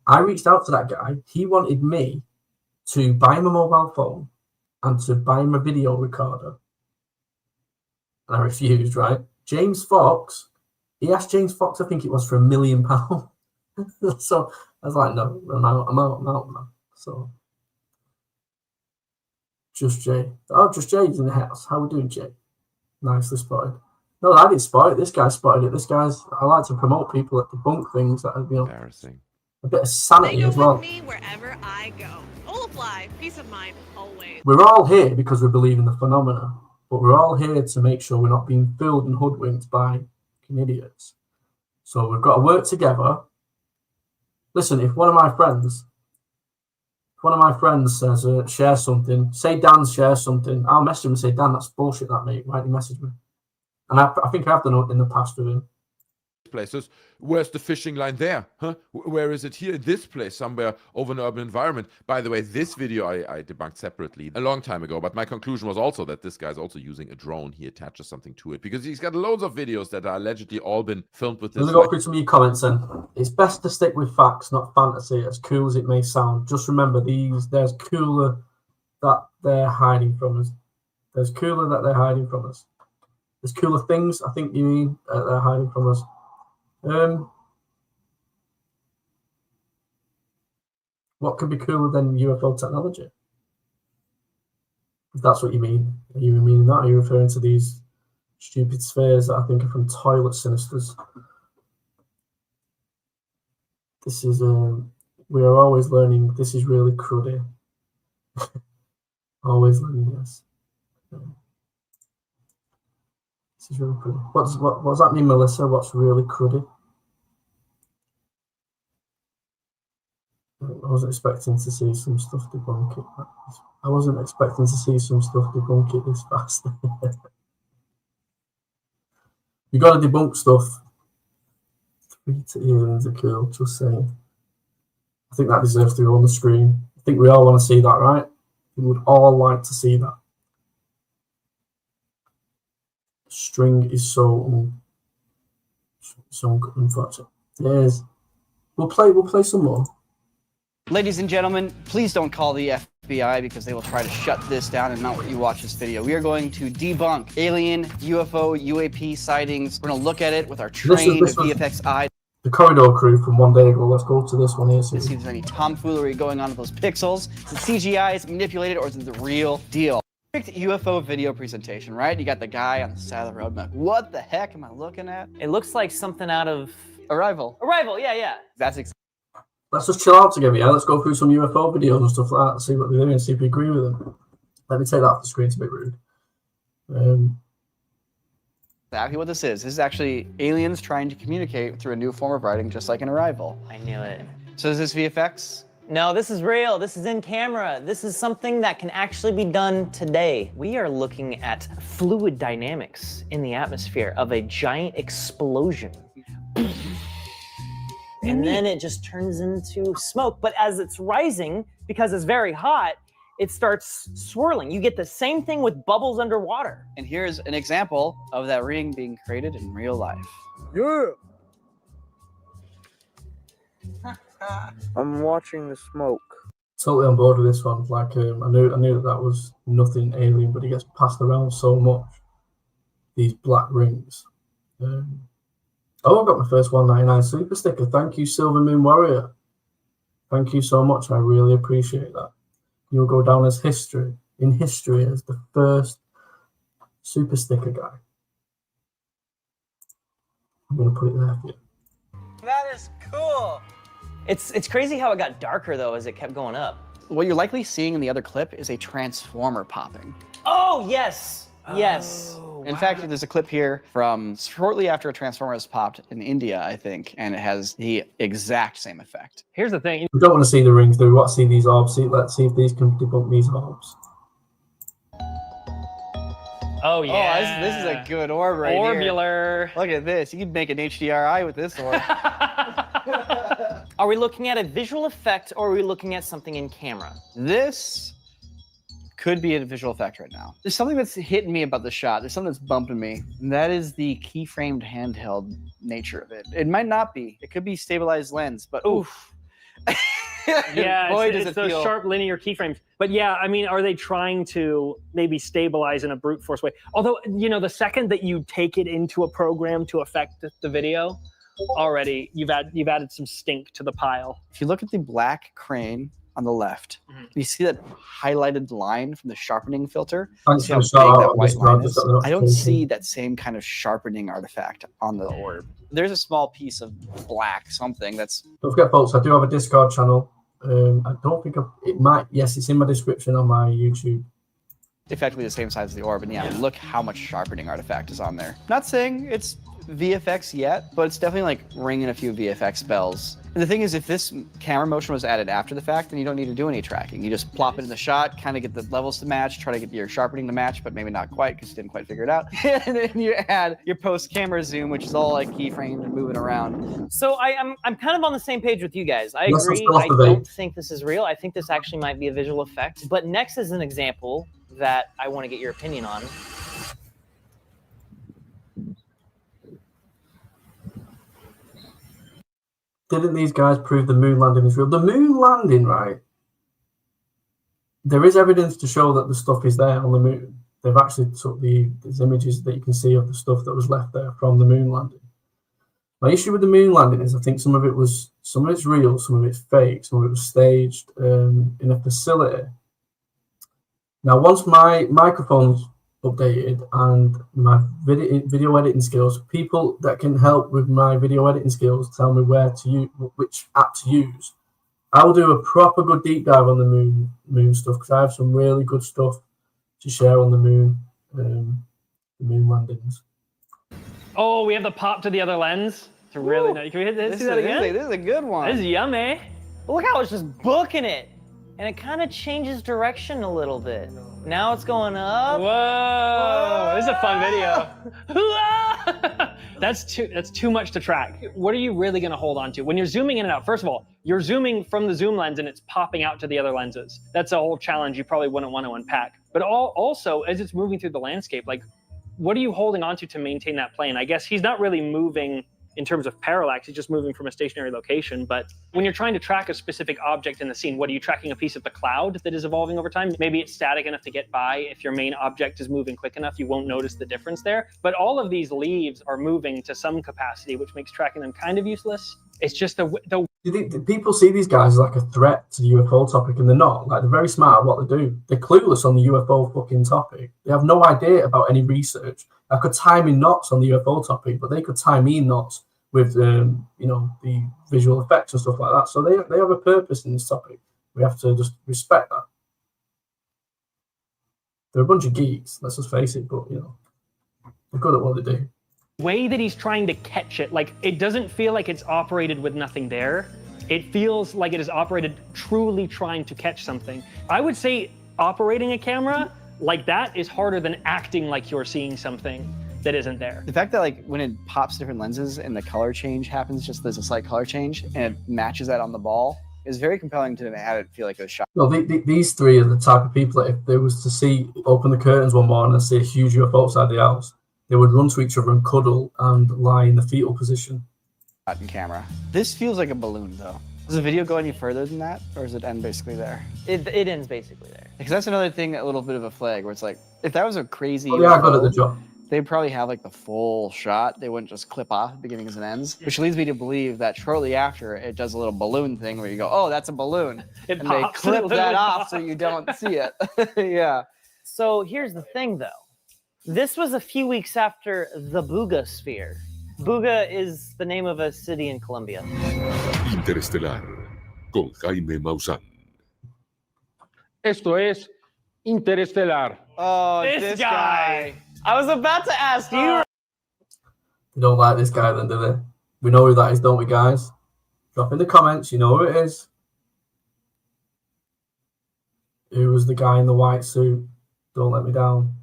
I reached out to that guy. He wanted me to buy him a mobile phone and to buy him a video recorder. And I refused, right? James Fox, he asked James Fox, I think it was, for £1 million. So I was like, no, I'm out, man. So Just Jay. Oh, Just Jay's in the house. How we doing, Jay? Nicely spotted. No, I didn't spot it. This guy spotted it. I like to promote people that debunk things that are, you know, embarrassing. A bit of sanity as well. They go with me wherever I go. Olafly, peace of mind, always. We're all here because we believe in the phenomena, but we're all here to make sure we're not being fooled and hoodwinked by idiots. So we've got to work together. Listen, if one of my friends says, share something, say Dan shares something, I'll message him and say, Dan, that's bullshit, that, mate. Why did you message me? And I think I've done it in the past with him. Places. Where's the fishing line there? Huh? Where is it here? In this place, somewhere over an urban environment. By the way, this video I debunked separately a long time ago, but my conclusion was also that this guy's also using a drone. He attaches something to it because he's got loads of videos that are allegedly all been filmed with this. Let's go through some of your comments then. It's best to stick with facts, not fantasy, as cool as it may sound. Just remember, there's cooler that they're hiding from us. There's cooler that they're hiding from us. There's cooler things, I think you mean, they're hiding from us. What could be cooler than UFO technology? If that's what you mean. Are you meaning that? Are you referring to these stupid spheres that I think are from toilet sinisters? This is, we are always learning. This is really cruddy. Always learning this. This is really cruddy. What does that mean, Melissa? What's really cruddy? I wasn't expecting to see some stuff debunk it. I wasn't expecting to see some stuff debunk it this fast. You got to debunk stuff. 3 aliens are cool, just saying. I think that deserves to go on the screen. I think we all want to see that, right? We would all like to see that. String is so unfortunate. Yes. We'll play some more. Ladies and gentlemen, please don't call the FBI because they will try to shut this down and not let you watch this video. We are going to debunk alien, UFO, UAP sightings. We're going to look at it with our trained VFX eye. The corridor crew from one day ago. Let's go to this one here. To see if there's any tomfoolery going on with those pixels. Is it CGI, is it manipulated, or is it the real deal? Perfect UFO video presentation, right? You got the guy on the side of the road. I'm like, what the heck am I looking at? It looks like something out of Arrival. Arrival, yeah. That's exactly. Let's just chill out together, yeah? Let's go through some UFO videos and stuff like that, see what they're doing, see if we agree with them. Let me take that off the screen, it's a bit rude. Exactly what this is. This is actually aliens trying to communicate through a new form of writing, just like in Arrival. I knew it. So is this VFX? No, this is real. This is in camera. This is something that can actually be done today. We are looking at fluid dynamics in the atmosphere of a giant explosion. And then it just turns into smoke. But as it's rising, because it's very hot, it starts swirling. You get the same thing with bubbles underwater. And here's an example of that ring being created in real life. Yeah. I'm watching the smoke. Totally on board with this one. Like, I knew that was nothing alien, but it gets passed around so much. These black rings. Oh, I got my first 199 super sticker. Thank you, Silver Moon Warrior. Thank you so much. I really appreciate that. You'll go down as history as the first super sticker guy. I'm gonna put it there for you. That is cool. It's crazy how it got darker though as it kept going up. What you're likely seeing in the other clip is a transformer popping. Oh yes, yes. In fact, there's a clip here from shortly after a transformer has popped in India, I think, and it has the exact same effect. Here's the thing. We don't want to see the rings, do we? Want to see these orbs. Let's see if these can debunk these orbs. Oh yeah. Oh, this is a good orb right Orbular. here. Look at this. You could make an HDRI with this orb. Are we looking at a visual effect or are we looking at something in camera? This could be a visual effect right now. There's something that's hitting me about the shot. There's something that's bumping me. And that is the keyframed handheld nature of it. It might not be. It could be stabilized lens, but oof. Yeah, boy, it's those sharp linear keyframes. But yeah, I mean, are they trying to maybe stabilize in a brute force way? Although, you know, the second that you take it into a program to affect the video, already you've added some stink to the pile. If you look at the black crane on the left, you see that highlighted line from the sharpening filter. Thanks See how for big the that shout-out. white Just line glad is? that they're I don't not see that same kind of sharpening artifact on the orb. There's a small piece of black something that's... Don't forget, folks, I do have a Discord channel. I don't think it might. Yes, it's in my description on my YouTube. effectively the same size as the orb, and yeah, look how much sharpening artifact is on there. Not saying it's VFX yet, but it's definitely like ringing a few VFX bells. And the thing is, if this camera motion was added after the fact, then you don't need to do any tracking. You just plop it in the shot, kind of get the levels to match, try to get your sharpening to match, but maybe not quite because you didn't quite figure it out. And then you add your post-camera zoom, which is all like keyframed and moving around. So I'm kind of on the same page with you guys. I agree. I don't think this is real. I think this actually might be a visual effect. But next is an example that I want to get your opinion on. Didn't these guys prove the moon landing is real? The moon landing, right? There is evidence to show that the stuff is there on the moon. They've actually took these images that you can see of the stuff that was left there from the moon landing. My issue with the moon landing is I think some of it's real, some of it's fake, some of it was staged in a facility. Now, once my microphone's updated and my video editing skills, people that can help with my video editing skills tell me where to use, which app to use. I will do a proper good deep dive on the moon stuff because I have some really good stuff to share on the moon landings. Oh, we have the pop to the other lens. It's really nice. Can we see that again? This is a good one. This is yummy. Look how it's just booking it. And it kind of changes direction a little bit. Now it's going up. Whoa, this is a fun video. That's too much to track. What are you really going to hold on to? When you're zooming in and out, first of all, you're zooming from the zoom lens and it's popping out to the other lenses. That's a whole challenge you probably wouldn't want to unpack. But also, as it's moving through the landscape, like, what are you holding on to maintain that plane? I guess he's not really moving in terms of parallax, he's just moving from a stationary location. But when you're trying to track a specific object in the scene, what are you tracking? A piece of the cloud that is evolving over time? Maybe it's static enough to get by. If your main object is moving quick enough, you won't notice the difference there. But all of these leaves are moving to some capacity, which makes tracking them kind of useless. It's just the people see these guys as like a threat to the UFO topic, and they're not. Like, they're very smart at what they do. They're clueless on the UFO fucking topic. They have no idea about any research. I could tie me knots on the UFO topic, but they could tie me knots with you know, the visual effects and stuff like that. So they have a purpose in this topic. We have to just respect that. They're a bunch of geeks, let's just face it, but you know, they're good at what they do. Way that he's trying to catch it, like, it doesn't feel like it's operated with nothing there. It feels like it is operated truly trying to catch something. I would say operating a camera like that is harder than acting like you're seeing something that isn't there. The fact that, like, when it pops different lenses and the color change happens, just there's a slight color change and it matches that on the ball, It was very compelling to have it feel like it was shot. Well, these three are the type of people that if they was to open the curtains one morning and see a huge UFO outside the house, they would run to each other and cuddle and lie in the fetal position. In camera. This feels like a balloon, though. Does the video go any further than that, or does it end basically there? It ends basically there. Because that's another thing, a little bit of a flag, where it's like, if that was a crazy Well, they are good at the job. they'd probably have like the full shot. They wouldn't just clip off beginnings and ends, which leads me to believe that shortly after it does a little balloon thing where you go, oh, that's a balloon. It and they pops, clip it that literally off so you don't see it. Yeah. So here's the thing, though. This was a few weeks after the Buga sphere. Buga is the name of a city in Colombia. Interstellar, con Jaime Maussan. Esto es Interestelar. Oh, This guy. I was about to ask you. They don't like this guy then, do they? We know who that is, don't we, guys? Drop in the comments, you know who it is. Who was the guy in the white suit? Don't let me down.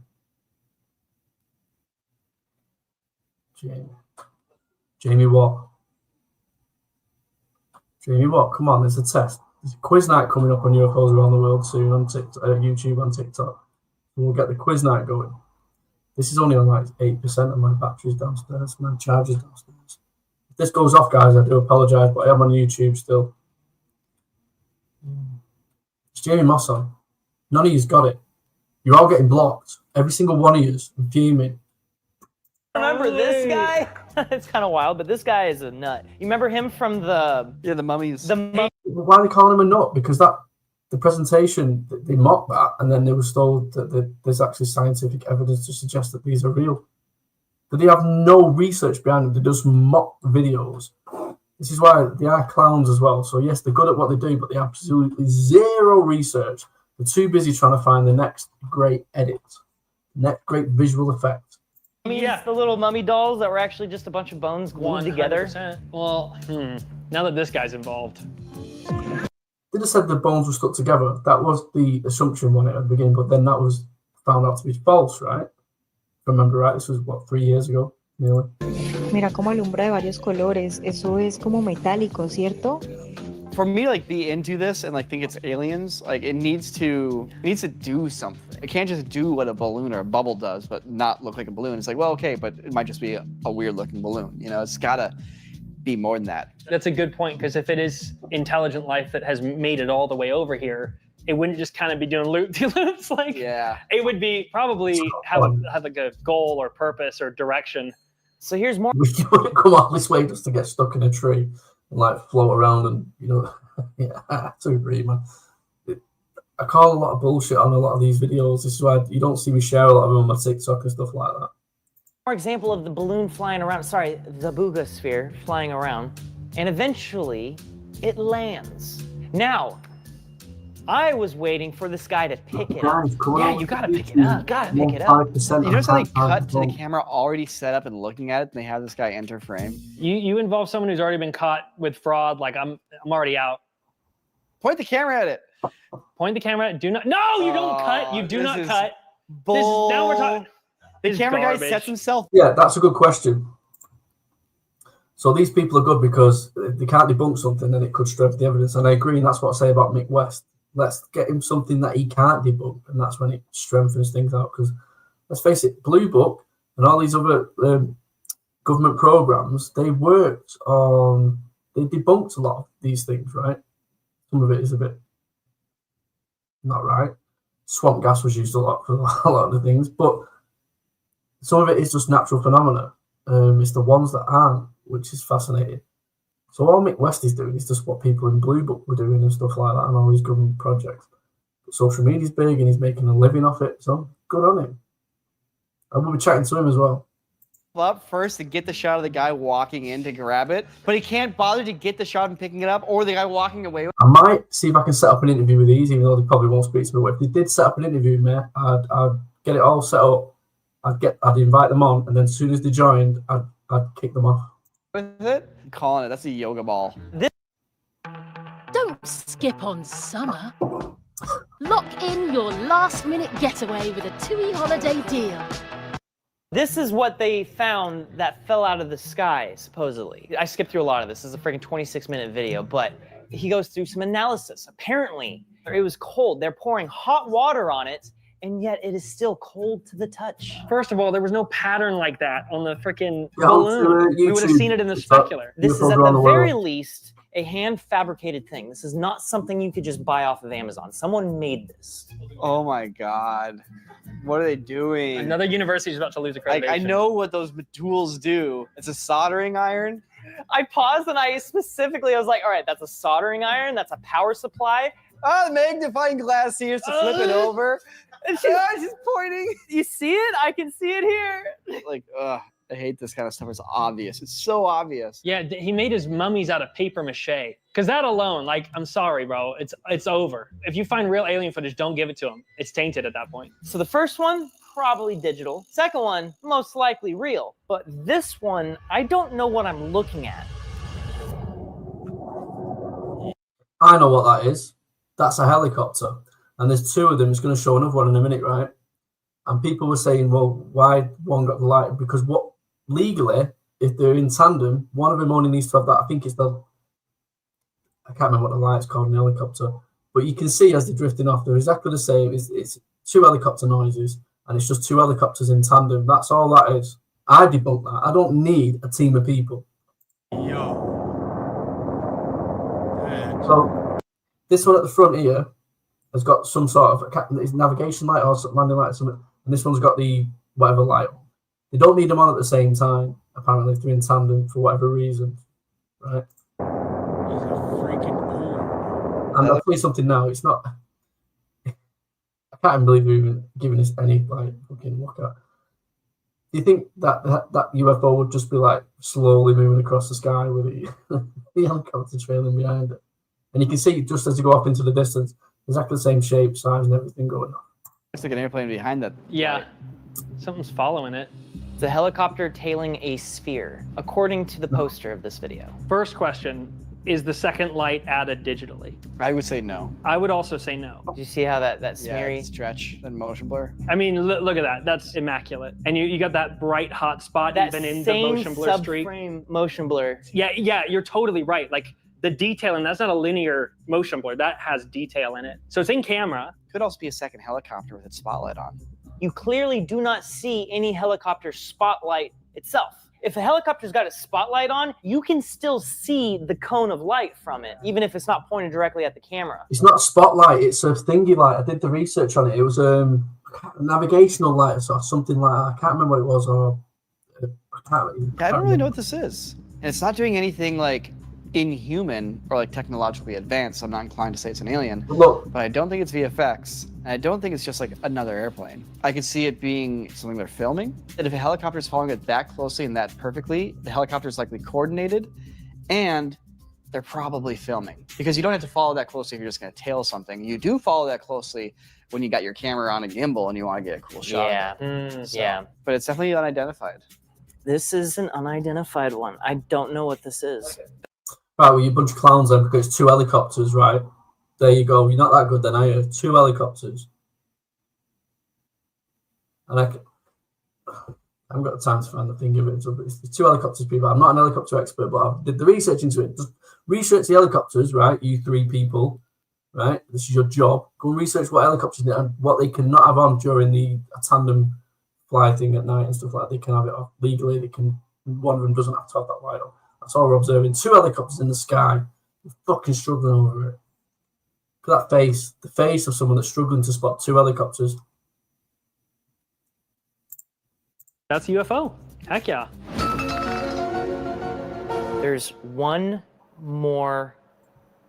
Jamie what? Jamie what? Come on, there's a test. There's a quiz night coming up on UFOs around the world soon on YouTube and TikTok. We'll get the quiz night going. This is only on like 8% of my batteries downstairs, my chargers downstairs. If this goes off, guys, I do apologise, but I am on YouTube still. It's Jamie Moss on. None of you's got it. You're all getting blocked. Every single one of you's fuming. Remember this guy? It's kind of wild, but this guy is a nut. You remember him from the mummies? Why are they calling him a nut? Because the presentation, they mocked that, and then they were told that there's actually scientific evidence to suggest that these are real. But they have no research behind them. They just mock videos. This is why they are clowns as well. So yes, they're good at what they do, but they have absolutely zero research. They're too busy trying to find the next great edit, next great visual effect. The little mummy dolls that were actually just a bunch of bones glued together. Well, now that this guy's involved. They just said the bones were stuck together. That was the assumption when it at the beginning, but then that was found out to be false, right? If I remember right, this was, what, 3 years ago, nearly? Mira cómo alumbra de varios colores. Eso es como metálico, ¿cierto? For me to like be into this and like think it's aliens, like it needs to do something. It can't just do what a balloon or a bubble does, but not look like a balloon. It's like, well, okay, but it might just be a weird looking balloon. You know, it's gotta be more than that. That's a good point, because if it is intelligent life that has made it all the way over here, it wouldn't just kind of be doing loop-de-loops. Like, yeah, it would be probably have like a goal or purpose or direction. So here's more. We wouldn't come all this way just to get stuck in a tree and like float around and, you know, yeah, too agree, man. I call a lot of bullshit on a lot of these videos. This is why you don't see me share a lot of them on my TikTok and stuff like that. More example of the balloon flying around, sorry, the Buga sphere flying around, and eventually it lands. Now, I was waiting for this guy to pick it up. Yeah, you gotta pick it up, gotta pick it up. You notice how they cut to the camera already set up and looking at it, and they have this guy enter frame? You involve someone who's already been caught with fraud, like I'm already out. Point the camera at it. Point the camera at it. Do not, no, you don't cut, you do not cut. Now we're talking. The camera guy sets himself. Yeah, that's a good question. So these people are good because if they can't debunk something, then it could strengthen the evidence. And I agree, and that's what I say about Mick West. Let's get him something that he can't debunk, and that's when it strengthens things out. Because let's face it, Blue Book and all these other government programs, they worked on, they debunked a lot of these things, right? Some of it is a bit not right. Swamp gas was used a lot for a lot of the things, but some of it is just natural phenomena. It's the ones that aren't, which is fascinating. So all Mick West is doing is just what people in Blue Book were doing and stuff like that, and all these government projects. But social media's big, and he's making a living off it, so good on him. I will be chatting to him as well. Up first to get the shot of the guy walking in to grab it, but he can't bother to get the shot and picking it up, or the guy walking away. I might see if I can set up an interview with these, even though they probably won't speak to me. But if they did set up an interview, man, I'd get it all set up. I'd invite them on, and then as soon as they joined, I'd kick them off. With it, I'm calling it. That's a yoga ball. Don't skip on summer. Lock in your last-minute getaway with a TUI holiday deal. This is what they found that fell out of the sky, supposedly. I skipped through a lot of this. This is a freaking 26-minute video, but he goes through some analysis. Apparently, it was cold. They're pouring hot water on it, and yet it is still cold to the touch. First of all, there was no pattern like that on the freaking Yeah, balloon. We would have YouTube, seen it in the it's up. specular. This is UFOs at around the the world. very least a hand-fabricated thing. This is not something you could just buy off of Amazon. Someone made this. Oh my God. What are they doing? Another university is about to lose accreditation. Like, I know what those tools do. It's a soldering iron. I paused and I was like, all right, that's a soldering iron, that's a power supply. Oh, the magnifying glass here to flip it over. And she's pointing. You see it? I can see it here. Like, ugh, I hate this kind of stuff. It's obvious. It's so obvious. Yeah, he made his mummies out of paper mache. Because that alone, like, I'm sorry, bro. It's over. If you find real alien footage, don't give it to him. It's tainted at that point. So the first one, probably digital. Second one, most likely real. But this one, I don't know what I'm looking at. I know what that is. That's a helicopter. And there's two of them. It's going to show another one in a minute, right? And people were saying, well, why one got the light? Because what legally, if they're in tandem, one of them only needs to have that. I think it's I can't remember what the light's called in the helicopter. But you can see as they're drifting off, they're exactly the same. It's two helicopter noises, and it's just two helicopters in tandem. That's all that is. I debunk that. I don't need a team of people. So this one at the front here has got some sort of navigation light or landing light or something, and this one's got the whatever light. They don't need them on at the same time, apparently, if they're in tandem for whatever reason, right? And I'll tell you something now. It's not. I can't even believe they're even giving us any like fucking look at. Do you think that UFO would just be like slowly moving across the sky with the helicopter trailing behind it? And you can see just as you go off into the distance, exactly the same shape, size, and everything going on. It's like an airplane behind that. Yeah, something's following it. The helicopter tailing a sphere, according to the poster of this video. First question, is the second light added digitally? I would say no. I would also say no. Do you see how that smeary stretch and motion blur? I mean, look at that. That's immaculate. And you got that bright hot spot even in the motion blur streak. Subframe motion blur. Yeah, you're totally right. Like the detail, and that's not a linear motion blur. That has detail in it. So it's in camera. Could also be a second helicopter with its spotlight on. You clearly do not see any helicopter spotlight itself. If a helicopter's got a spotlight on, you can still see the cone of light from it, even if it's not pointed directly at the camera. It's not a spotlight, it's a thingy light. I did the research on it. It was a navigational light or something like that. I can't remember what it was. Or I don't really know what this is. And it's not doing anything like inhuman or like technologically advanced. So I'm not inclined to say it's an alien. Look, but I don't think it's VFX. And I don't think it's just like another airplane. I could see it being something they're filming. That if a helicopter is following it that closely and that perfectly, the helicopter is likely coordinated, and they're probably filming. Because you don't have to follow that closely if you're just going to tail something. You do follow that closely when you got your camera on a gimbal and you want to get a cool shot. Yeah, yeah. But it's definitely unidentified. This is an unidentified one. I don't know what this is. Right, well, you're a bunch of clowns then, because it's two helicopters, right? There you go. You're not that good then, are you? Two helicopters. And I haven't got the time to find the thing of it. So it's two helicopters, people. I'm not an helicopter expert, but I did the research into it. Just research the helicopters, right? You three people, right? This is your job. Go and research what helicopters and what they cannot have on during the tandem fly thing at night and stuff like that. They can have it off legally. They can. One of them doesn't have to have that light on. That's all we're observing. Two helicopters in the sky. We're fucking struggling over it. Look at that face. The face of someone that's struggling to spot two helicopters. That's a UFO. Heck yeah. There's one more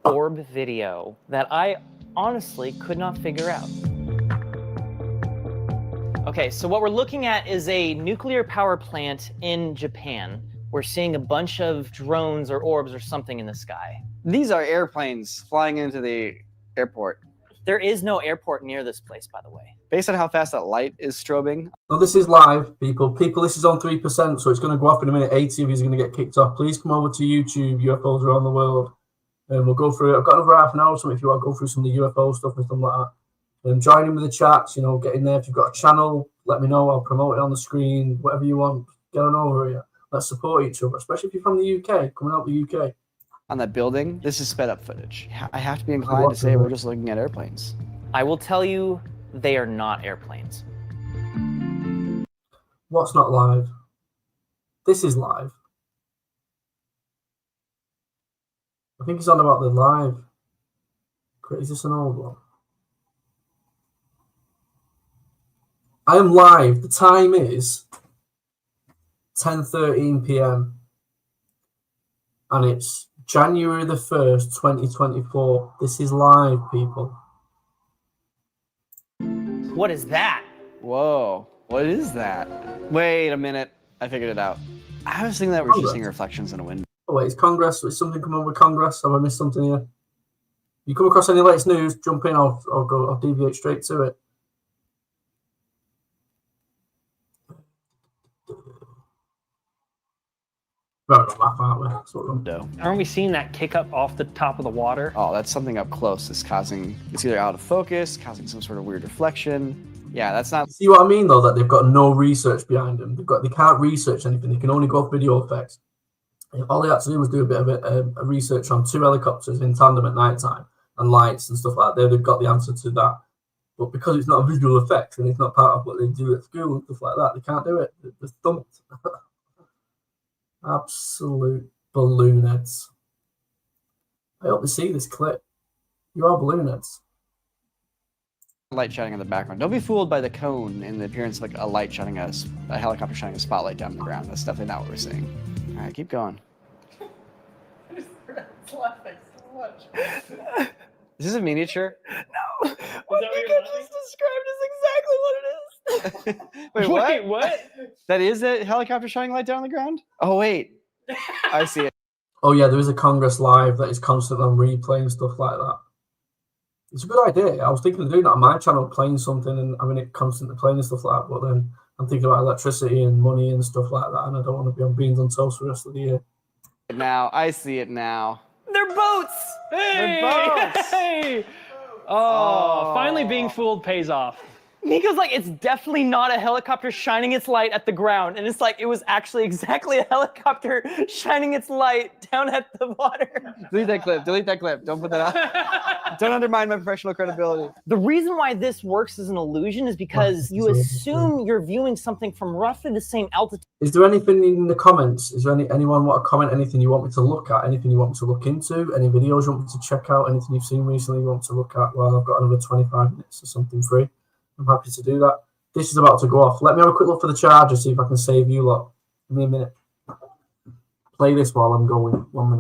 orb video that I honestly could not figure out. Okay, so what we're looking at is a nuclear power plant in Japan. We're seeing a bunch of drones or orbs or something in the sky. These are airplanes flying into the airport. There is no airport near this place, by the way. Based on how fast that light is strobing. So this is live, people. This is on 3%, so it's going to go off in a minute. 80 of you are going to get kicked off. Please come over to YouTube, UFOs around the world, and we'll go through it. I've got another half an hour or something if you want to go through some of the UFO stuff and stuff like that. Join in with the chats, get in there. If you've got a channel, let me know. I'll promote it on the screen, whatever you want. Get on over here. Let's support each other, especially if you're from the UK, coming out the UK. on that building, this is sped up footage. I have to be inclined to say we're just looking at airplanes. I will tell you, they are not airplanes. What's not live? This is live. I think he's on about the live. Is this an old one? I am live. The time is 10:13 p.m. and it's January the 1st, 2024. This is live, people. What is that? Whoa, what is that? Wait a minute, I figured it out. I was thinking that we're just seeing reflections in a window. Oh wait, it's Congress. Is something coming up with Congress? Have I missed something here? You come across any latest news, jump in, I'll deviate straight to it. Right, map, aren't we? That's what we're Aren't we seeing that kick up off the top of the water? Oh, that's something up close. It's either out of focus, causing some sort of weird reflection. Yeah, that's not. See what I mean though? That they've got no research behind them. They can't research anything. They can only go off video effects. All they had to do was do a bit of a research on 2 helicopters in tandem at night time and lights and stuff like that. They've got the answer to that. But because it's not a visual effect and it's not part of what they do at school and stuff like that, they can't do it. They're stumped. Absolute balloon heads. I hope to see this clip. You are balloon heads. Light shining in the background. Don't be fooled by the cone in the appearance of like a light shining a helicopter shining a spotlight down on the ground. That's definitely not what we're seeing. All right, keep going. It's laughing so much. Is this a miniature? No. What you just described is exactly what it is. Wait, what? Wait, what? That is a helicopter shining light down on the ground? Oh, wait. I see it. Oh, yeah, there is a Congress live that is constantly on replay and stuff like that. It's a good idea. I was thinking of doing that on my channel, playing something and having it constantly playing and stuff like that. But then I'm thinking about electricity and money and stuff like that. And I don't want to be on beans on toast for the rest of the year. Now, I see it now. They're boats! Hey! They're boats! Hey! Oh, finally being fooled pays off. Mika's like, it's definitely not a helicopter shining its light at the ground. And it's like, it was actually exactly a helicopter shining its light down at the water. Delete that clip. Delete that clip. Don't put that out. Don't undermine my professional credibility. The reason why this works as an illusion is because you assume you're viewing something from roughly the same altitude. Is there anything in the comments? Is there anyone want to comment? Anything you want me to look at? Anything you want me to look into? Any videos you want me to check out? Anything you've seen recently you want to look at? Well, I've got another 25 minutes or something free. I'm happy to do that. This is about to go off. Let me have a quick look for the charger, see if I can save you lot. Give me a minute. Play this while I'm going. 1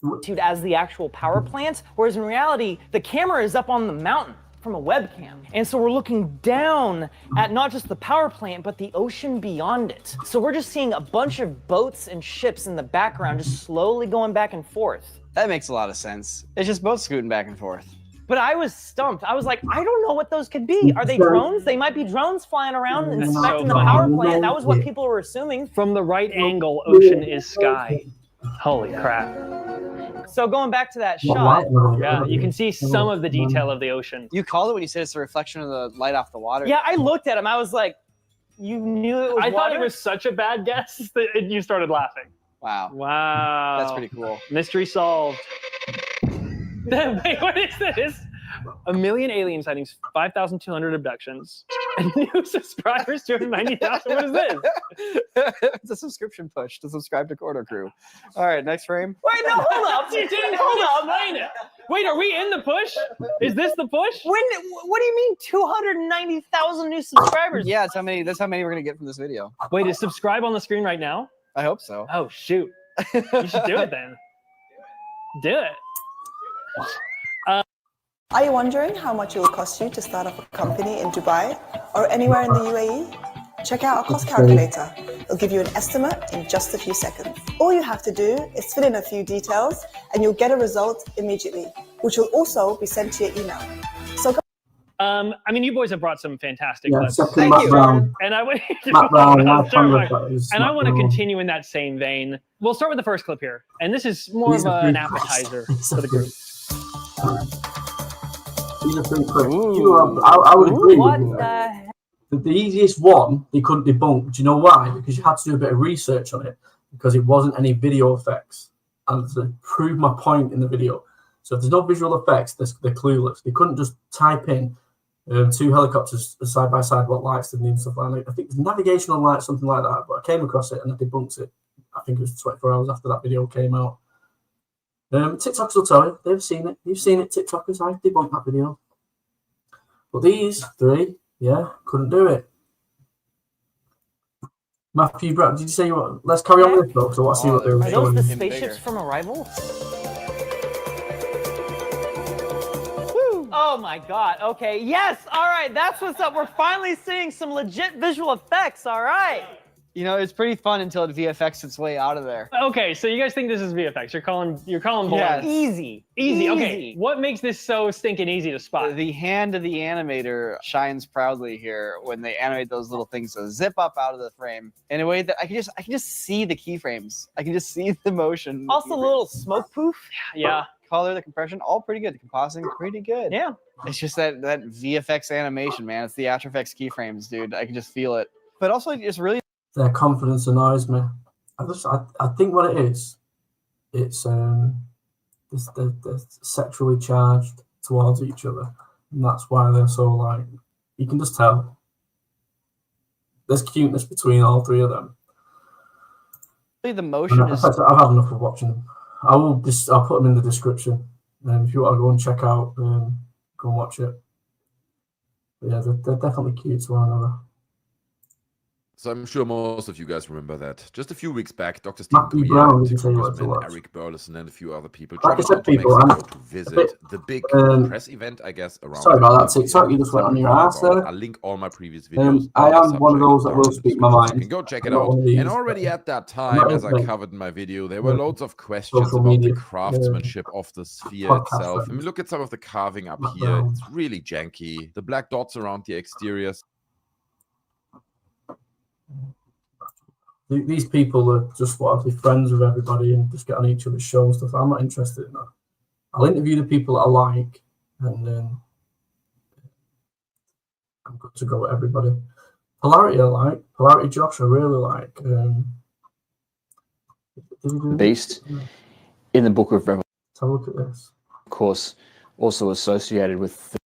minute. As the actual power plant, whereas in reality, the camera is up on the mountain from a webcam. And so we're looking down at not just the power plant, but the ocean beyond it. So we're just seeing a bunch of boats and ships in the background just slowly going back and forth. That makes a lot of sense. It's just boats scooting back and forth. But I was stumped. I was like, I don't know what those could be. Are they drones? They might be drones flying around inspecting the power plant. That was what people were assuming. From the right angle, ocean is sky. Holy crap. So going back to that shot. Yeah, you can see some of the detail of the ocean. You called it when you said it's a reflection of the light off the water? Yeah, I looked at him. I was like, you knew it was I thought water? it was such a bad guess that you started laughing. Wow. Wow. That's pretty cool. Mystery solved. Wait, what is this? 1 million alien sightings, 5,200 abductions, and new subscribers, 290,000. What is this? It's a subscription push to subscribe to Corridor Crew. All right, next frame. Wait, no, hold up. Hold up. Wait, are we in the push? Is this the push? What do you mean 290,000 new subscribers? Yeah, that's how many we're going to get from this video. Wait, is subscribe on the screen right now? I hope so. Oh, shoot. You should do it then. Do it. Are you wondering how much it will cost you to start up a company in Dubai or anywhere in the UAE? Check out our cost calculator. It'll give you an estimate in just a few seconds. All you have to do is fill in a few details and you'll get a result immediately, which will also be sent to your email. So go. I mean, you boys have brought some fantastic clips. Thank you. And I want to continue in that same vein. We'll start with the first clip here. And this is more of an appetizer for the group. I would agree with you. The easiest one they couldn't debunk. Do you know why? Because you had to do a bit of research on it because it wasn't any video effects. and to prove my point in the video. So if there's no visual effects, they're clueless. They couldn't just type in 2 helicopters side by side, what lights they need and stuff like that. I think it's navigational light, something like that. But I came across it and I debunked it. I think it was 24 hours after that video came out. TikTokers will tell you, they've seen it. You've seen it, TikTokers. I debunked that video. But these 3, yeah, couldn't do it. Matthew, Brad, did you say you want? Let's carry on with it, though. So let's see what they're Are showing. those the spaceships from Arrival? Oh my god, okay, yes, all right, that's what's up. We're finally seeing some legit visual effects, all right. You know, it's pretty fun until it VFX its way out of there. Okay, so you guys think this is VFX? You're calling bull. Yes. Easy. Okay, what makes this so stinking easy to spot? The hand of the animator shines proudly here when they animate those little things to zip up out of the frame in a way that I can just see the keyframes. I can just see the motion. Also, a little smoke poof. Yeah. Color, the compression, all pretty good. The compositing, pretty good. Yeah. It's just that VFX animation, man. It's the After Effects keyframes, dude. I can just feel it. But also, it's really Their confidence annoys me. I think what it is, it's they're sexually charged towards each other, and that's why they're so like. You can just tell. There's cuteness between all 3 of them. the motion is. I've had enough of watching them. I'll put them in the description. If you want to go and check out, go and watch it. But yeah, they're definitely cute to one another. So I'm sure most of you guys remember that. Just a few weeks back, Dr. Stephen Matthew Greer, Brown, and you say you like to Congressman watch. Eric Burleson, and a few other people Like I traveled said, down to people, Mexico to a visit bit, the big press event, I guess, around. Sorry about that, the TikTok. You just went on your ass there. I'll link all my previous videos. I on the am one of subject those that down will in the speak my description. mind. You can go check it I'm not out. one of these, And already at that I'm not time, as I into, like, covered in my video, there were loads of questions social about media, the craftsmanship of the sphere podcast itself. I friends. mean, look at some of the carving up Not here. brown. It's really janky. The black dots around the exteriors. These people are just want to be friends with everybody and just get on each other's show and stuff. I'm not interested in that. I'll interview the people that I like, and then I'm good to go with everybody. Polarity I like. Polarity Josh I really like. Beast in the Book of Revelation. Let's have a look at this. Of course, also associated with.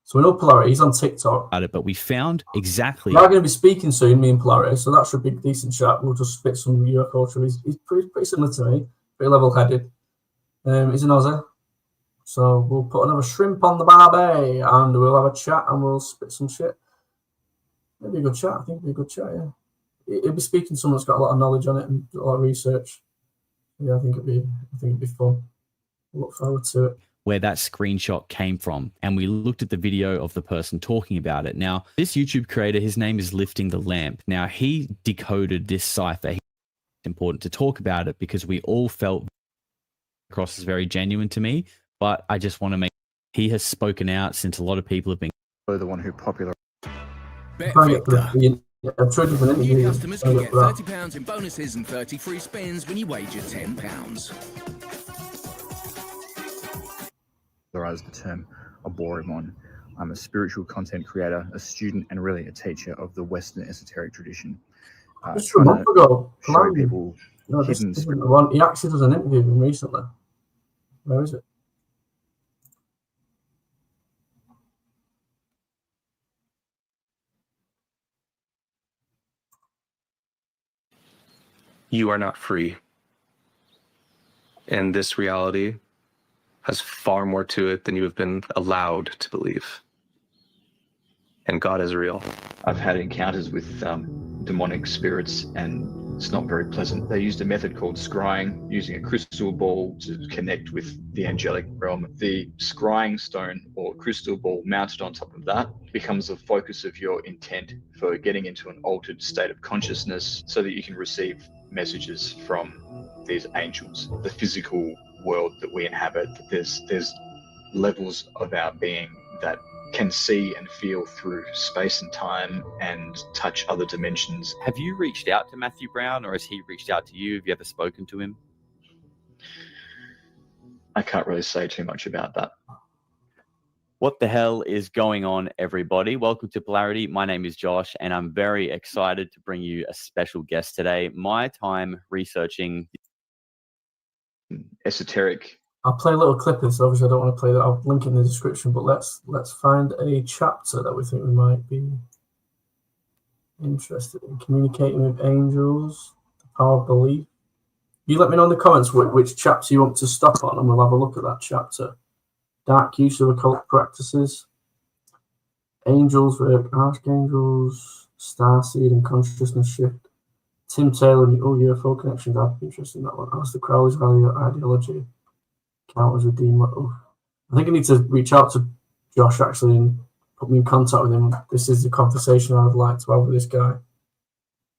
So we know Polarity, he's on TikTok. But we found exactly. We are going to be speaking soon, me and Polarity, so that should be a decent chat. We'll just spit some UFO culture. He's pretty similar to me, pretty level-headed. He's an Aussie. So we'll put another shrimp on the barbie and we'll have a chat and we'll spit some shit. It'll be a good chat. I think it'll be a good chat, yeah. He'll be speaking to someone that's got a lot of knowledge on it and a lot of research. Yeah, I think it'd be fun. We'll look forward to it. Where that screenshot came from, and we looked at the video of the person talking about it. Now, this YouTube creator, his name is Lifting the Lamp. Now, he decoded this cipher. It's important to talk about it because we all felt across as very genuine to me, but I just want to make he has spoken out since a lot of people have been The one who popularized. New customers can get £30 in bonuses and 30 free spins when you wager £10. The term a boring one. I'm a spiritual content creator, a student, and really a teacher of the Western esoteric tradition. Just a month ago, show people this isn't the one. He actually does an interview with him recently. Where is it? You are not free. And this reality has far more to it than you have been allowed to believe. And God is real. I've had encounters with demonic spirits, and it's not very pleasant. They used a method called scrying, using a crystal ball to connect with the angelic realm. The scrying stone or crystal ball mounted on top of that becomes the focus of your intent for getting into an altered state of consciousness so that you can receive messages from these angels. The physical world that we inhabit, there's levels of our being that can see and feel through space and time and touch other dimensions. Have you reached out to Matthew Brown, or has he reached out to you? Have you ever spoken to him? I can't really say too much about that. What the hell is going on, everybody? Welcome to Polarity. My name is Josh, and I'm very excited to bring you a special guest today. My time researching esoteric. I'll play a little clip of this. Obviously, I don't want to play that. I'll link it in the description. But let's find a chapter that we think we might be interested in. Communicating with angels, the power of belief. You let me know in the comments which chapter you want to stop on, and we'll have a look at that chapter. Dark use of occult practices, angels, archangels, starseed and consciousness shift. Tim Taylor, UFO connections. I'd be interested in that one. Aleister Crowley's ideology. Counters with demon. I think I need to reach out to Josh actually and put me in contact with him. This is the conversation I would like to have with this guy.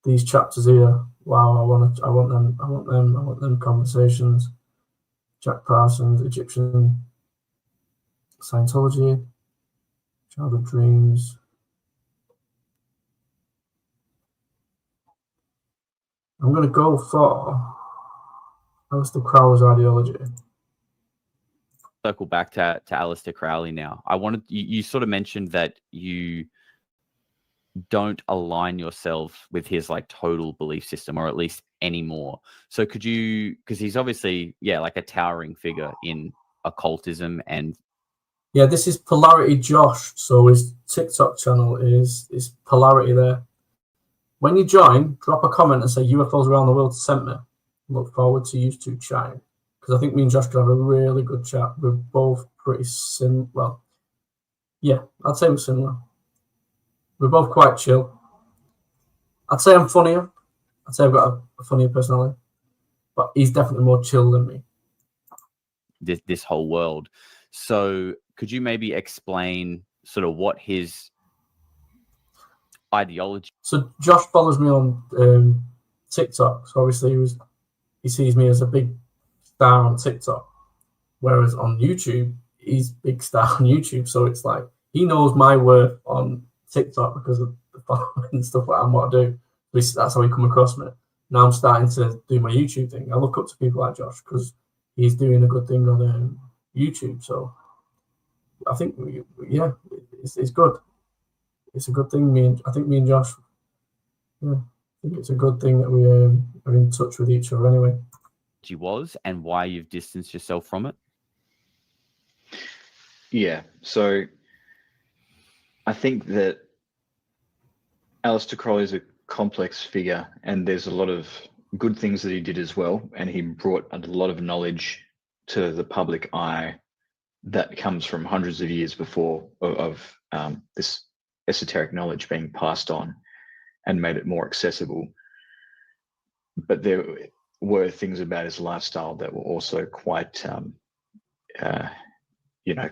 These chapters here. Wow, I want them conversations. Jack Parsons, Egyptian Scientology, childhood dreams. I'm going to go for Aleister Crowley's ideology. Circle back to Aleister Crowley now. I wanted you sort of mentioned that you don't align yourself with his like total belief system, or at least anymore. So could you, because he's obviously like a towering figure in occultism and this is Polarity Josh. So his TikTok channel is Polarity there. When you join, drop a comment and say UFOs around the world sent me. Look forward to you two chatting, because I think me and Josh could have a really good chat. We're both pretty similar. Well, yeah, I'd say we're similar. We're both quite chill. I'd say I'm funnier. I'd say I've got a funnier personality, but he's definitely more chill than me. This whole world. So could you maybe explain sort of what his ideology? So Josh follows me on TikTok. So obviously he sees me as a big star on TikTok, whereas on YouTube he's big star on YouTube. So it's like he knows my worth on TikTok because of the following and stuff like that and what I do. That's how he come across me. Now I'm starting to do my YouTube thing. I look up to people like Josh because he's doing a good thing on YouTube. So I think it's good. It's a good thing. I think me and Josh, I think it's a good thing that we are in touch with each other anyway. Was and why you've distanced yourself from it? Yeah, so I think that Aleister Crowley is a complex figure, and there's a lot of good things that he did as well, and he brought a lot of knowledge to the public eye that comes from hundreds of years before of this esoteric knowledge being passed on and made it more accessible. But there were things about his lifestyle that were also quite,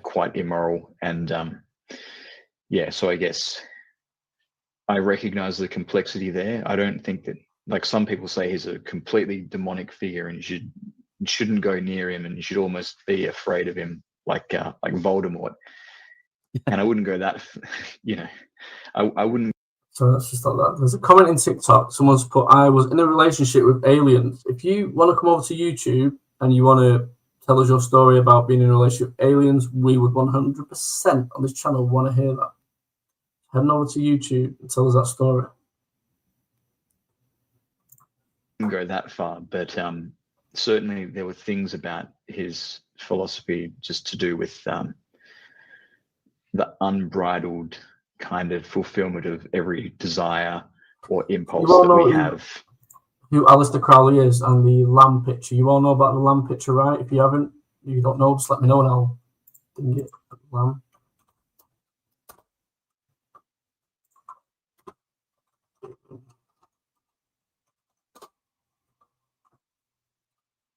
quite immoral. And so I guess I recognize the complexity there. I don't think that, like some people say, he's a completely demonic figure and you shouldn't go near him and you should almost be afraid of him, like Voldemort. And I wouldn't go that, I wouldn't. So that's just like that. There's a comment in TikTok. Someone's put, I was in a relationship with aliens. If you want to come over to YouTube and you want to tell us your story about being in a relationship with aliens, we would 100% on this channel want to hear that. Head over to YouTube and tell us that story. I wouldn't go that far, but certainly there were things about his philosophy just to do with the unbridled kind of fulfillment of every desire or impulse that we have. Who Aleister Crowley is and the lamb picture. You all know about the lamb picture, right? If you haven't, you don't know, just let me know and I'll ding it. Lamb.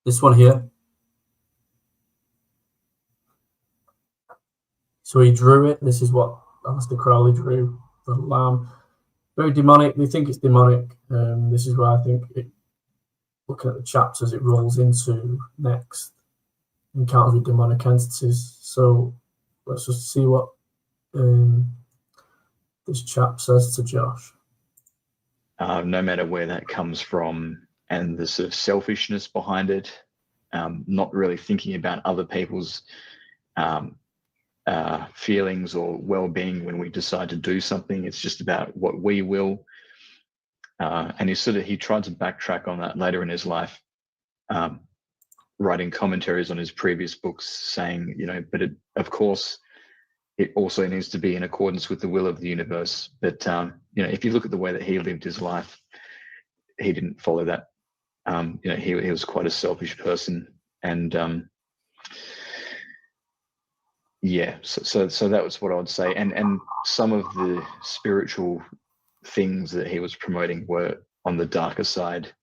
This one here. So he drew it. This is what Aleister Crowley drew, the lamb. Very demonic. They think it's demonic. This is where I think, looking at the chapters, it rolls into next. Encounters with demonic entities. So let's just see what this chap says to Josh. No matter where that comes from, and the sort of selfishness behind it, not really thinking about other people's feelings or well-being when we decide to do something. It's just about what we will. And he tried to backtrack on that later in his life, writing commentaries on his previous books saying, but of course, it also needs to be in accordance with the will of the universe. But, if you look at the way that he lived his life, he didn't follow that. He was quite a selfish person. And so that was what I would say. And some of the spiritual things that he was promoting were on the darker side.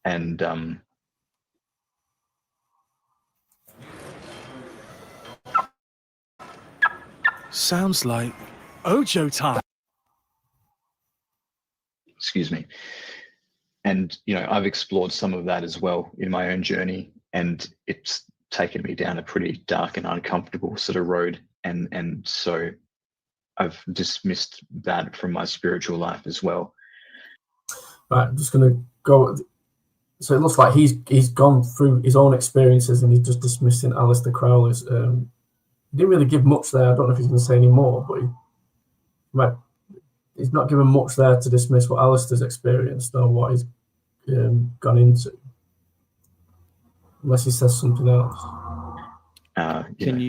And sounds like Ojo time. Excuse me. And I've explored some of that as well in my own journey, and it's taken me down a pretty dark and uncomfortable sort of road. And so I've dismissed that from my spiritual life as well. Right, I'm just going to go. So it looks like he's gone through his own experiences and he's just dismissing Aleister Crowley's. He didn't really give much there. I don't know if he's going to say any more, but he's not given much there to dismiss what Aleister's experienced or what he's gone into, unless he says something else. Can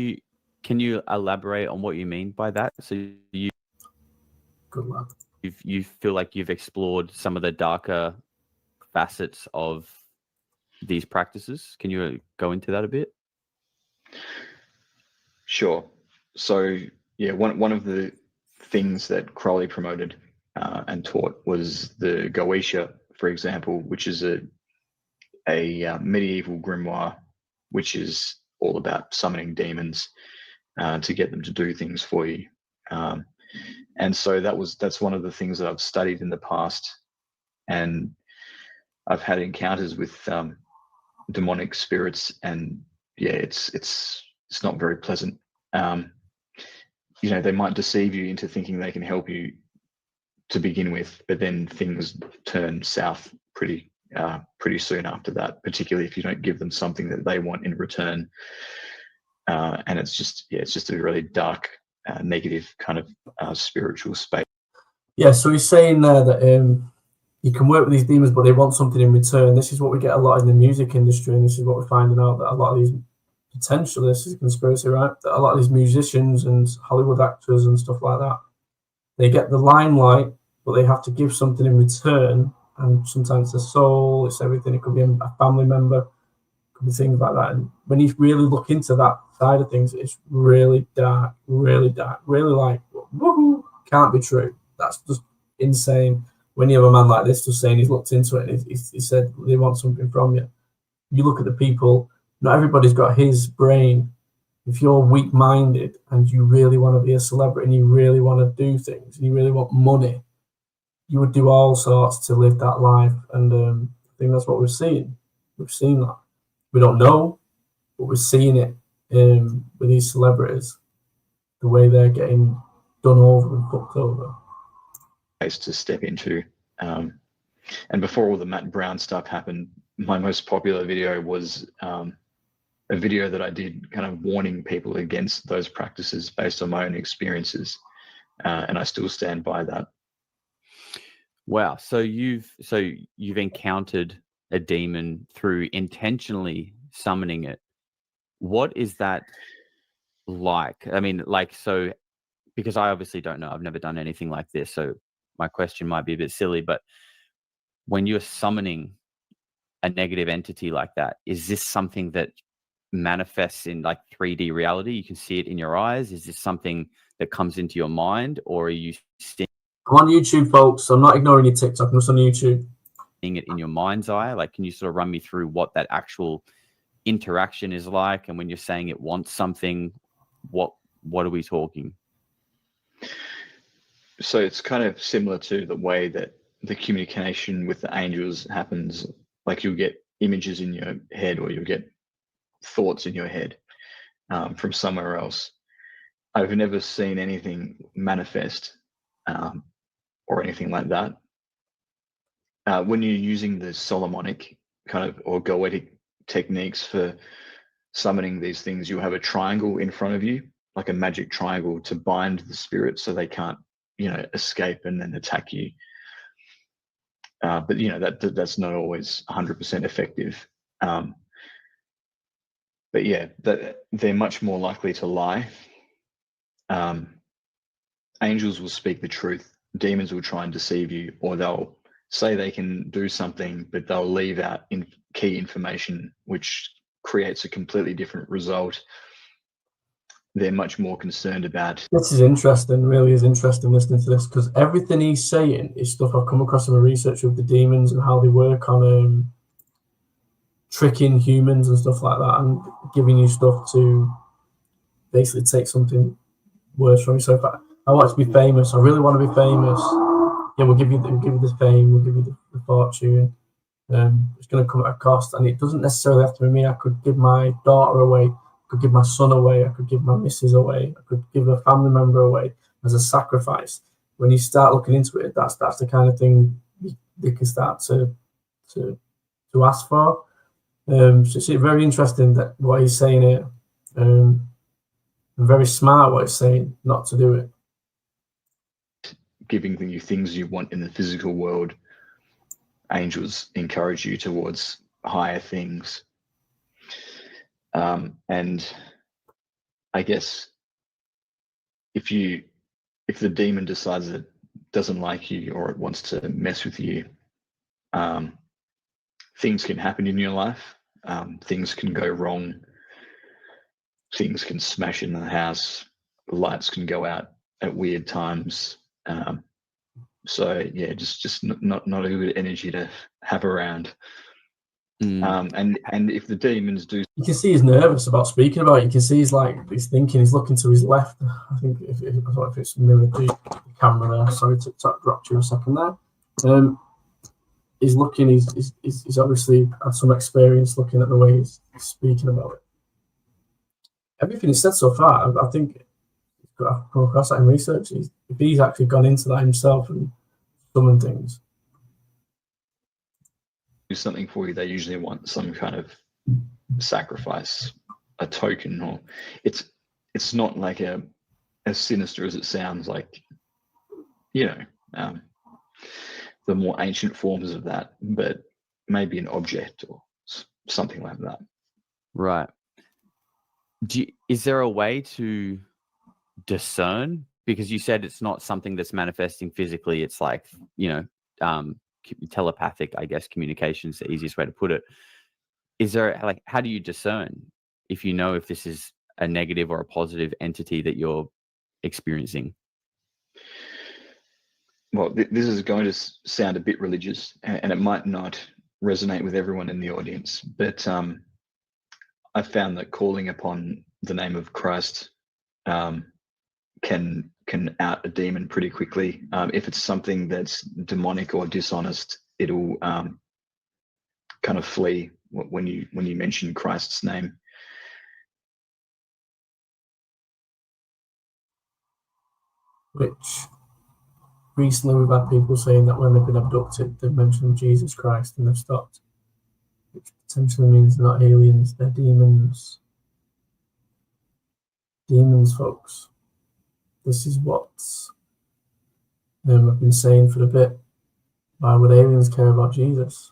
you elaborate on what you mean by that? So Good luck. You feel like you've explored some of the darker facets of these practices. Can you go into that a bit? Sure. So one of the things that Crowley promoted and taught was the Goetia, for example, which is a medieval grimoire, which is all about summoning demons to get them to do things for you. And so that's one of the things that I've studied in the past, and I've had encounters with demonic spirits, and it's not very pleasant. They might deceive you into thinking they can help you to begin with, but then things turn south pretty soon after that, particularly if you don't give them something that they want in return. And it's just a really dark, negative kind of spiritual space. Yeah, so he's saying there that you can work with these demons, but they want something in return. This is what we get a lot in the music industry, and this is what we're finding out, that a lot of these, potentially, this is a conspiracy, right? That a lot of these musicians and Hollywood actors and stuff like that, they get the limelight, but they have to give something in return. And sometimes the soul, it's everything. It could be a family member, it could be things like that. And when you really look into that side of things, it's really dark, really like, woohoo, can't be true. That's just insane. When you have a man like this just saying he's looked into it and he said they want something from you. You look at the people, not everybody's got his brain. If you're weak-minded and you really want to be a celebrity and you really want to do things and you really want money, you would do all sorts to live that life. And I think that's what we're seeing. We've seen that. We don't know, but we're seeing it with these celebrities, the way they're getting done over and fucked over. To step into. And before all the Matt Brown stuff happened, my most popular video was a video that I did kind of warning people against those practices based on my own experiences. And I still stand by that. Wow. So you've encountered a demon through intentionally summoning it. What is that like? I mean, so, because I obviously don't know, I've never done anything like this. So my question might be a bit silly, but when you're summoning a negative entity like that, is this something that manifests in like 3D reality? You can see it in your eyes? Is this something that comes into your mind, or are you seeing? I'm on YouTube, folks. I'm not ignoring your TikTok. I'm just on YouTube. Seeing it in your mind's eye? Like, can you sort of run me through what that actual interaction is like? And when you're saying it wants something, what are we talking? So it's kind of similar to the way that the communication with the angels happens. Like, you'll get images in your head, or you'll get thoughts in your head from somewhere else. I've never seen anything manifest or anything like that. When you're using the Solomonic kind of or Goetic techniques for summoning these things, you have a triangle in front of you, like a magic triangle to bind the spirit so they can't, escape and then attack you. But that's not always 100% effective. But yeah, they're much more likely to lie. Angels will speak the truth. Demons will try and deceive you, or they'll say they can do something, but they'll leave out key information, which creates a completely different result. They're much more concerned about. This is interesting, really is interesting listening to this, because everything he's saying is stuff I've come across in my research with the demons and how they work on tricking humans and stuff like that, and giving you stuff to basically take something worse from you. So if I want to be famous, I really want to be famous. Yeah, we'll give you the fame, we'll give you the fortune. It's going to come at a cost, and it doesn't necessarily have to be me. I could give my daughter away, I could give my son away, I could give my missus away, I could give a family member away as a sacrifice. When you start looking into it, that's the kind of thing they can start to ask for. So it's very interesting that what he's saying here, and very smart what he's saying, not to do it. Giving you things you want in the physical world, angels encourage you towards higher things. And I guess if the demon decides it doesn't like you or it wants to mess with you, things can happen in your life. Things can go wrong. Things can smash in the house. Lights can go out at weird times. So yeah, just not a good energy to have around. And if the demons do, you can see he's nervous about speaking about it. You can see he's thinking, he's looking to his left. I think if it's mirrored the camera there. Sorry to drop you a second there. He's looking. He's obviously had some experience looking at the way he's speaking about it. Everything he said so far, I think I've come across that in research. If he's actually gone into that himself and summoned things. do something for you, they usually want some kind of sacrifice, a token, or it's not like as sinister as it sounds. Like, you know, the more ancient forms of that, but maybe an object or something like that. Right. Is there a way to discern? Because you said it's not something that's manifesting physically. It's like, you know, telepathic, I guess, communication is the easiest way to put it. Is there, like, how do you discern if you know if this is a negative or a positive entity that you're experiencing? Well, this is going to sound a bit religious, and it might not resonate with everyone in the audience, but I found that calling upon the name of Christ can out a demon pretty quickly. If it's something that's demonic or dishonest, it'll kind of flee when you mention Christ's name. Which recently we've had people saying that when they've been abducted, they've mentioned Jesus Christ and they've stopped, which potentially means they're not aliens, they're demons. Demons, folks. This is what I've been saying for a bit. Why would aliens care about Jesus?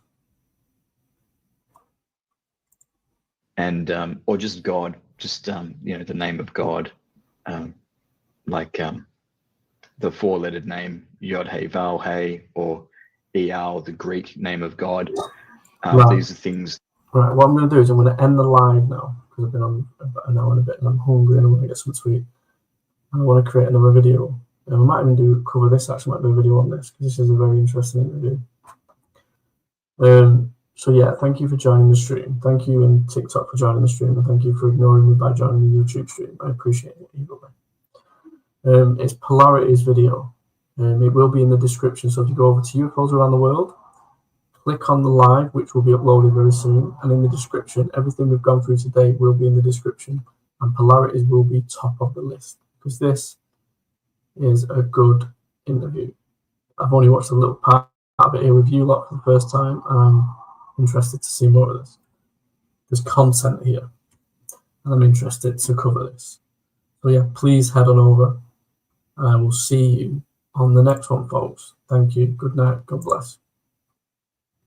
And or just God, just you know, the name of God, like the four-lettered name Yod Hey Vav Hey, or Eal, the Greek name of God. Right. These are things. Right. What I'm going to do is I'm going to end the live now because I've been on about an hour and a bit, and I'm hungry and I want to get something to eat. I want to create another video. I might even cover this. Actually, might do a video on this because this is a very interesting interview. So yeah, thank you for joining the stream. Thank you and TikTok for joining the stream, and thank you for ignoring me by joining the YouTube stream. I appreciate it either way. It's Polarity's video. It will be in the description. So if you go over to UFOs around the world, click on the live, which will be uploaded very soon, and in the description, everything we've gone through today will be in the description, and Polarity's will be top of the list because this is a good interview. I've only watched a little part of it here with you lot for the first time, and I'm interested to see more of this. There's content here, and I'm interested to cover this. So yeah, please head on over. I will see you on the next one, folks. Thank you. Good night. God bless.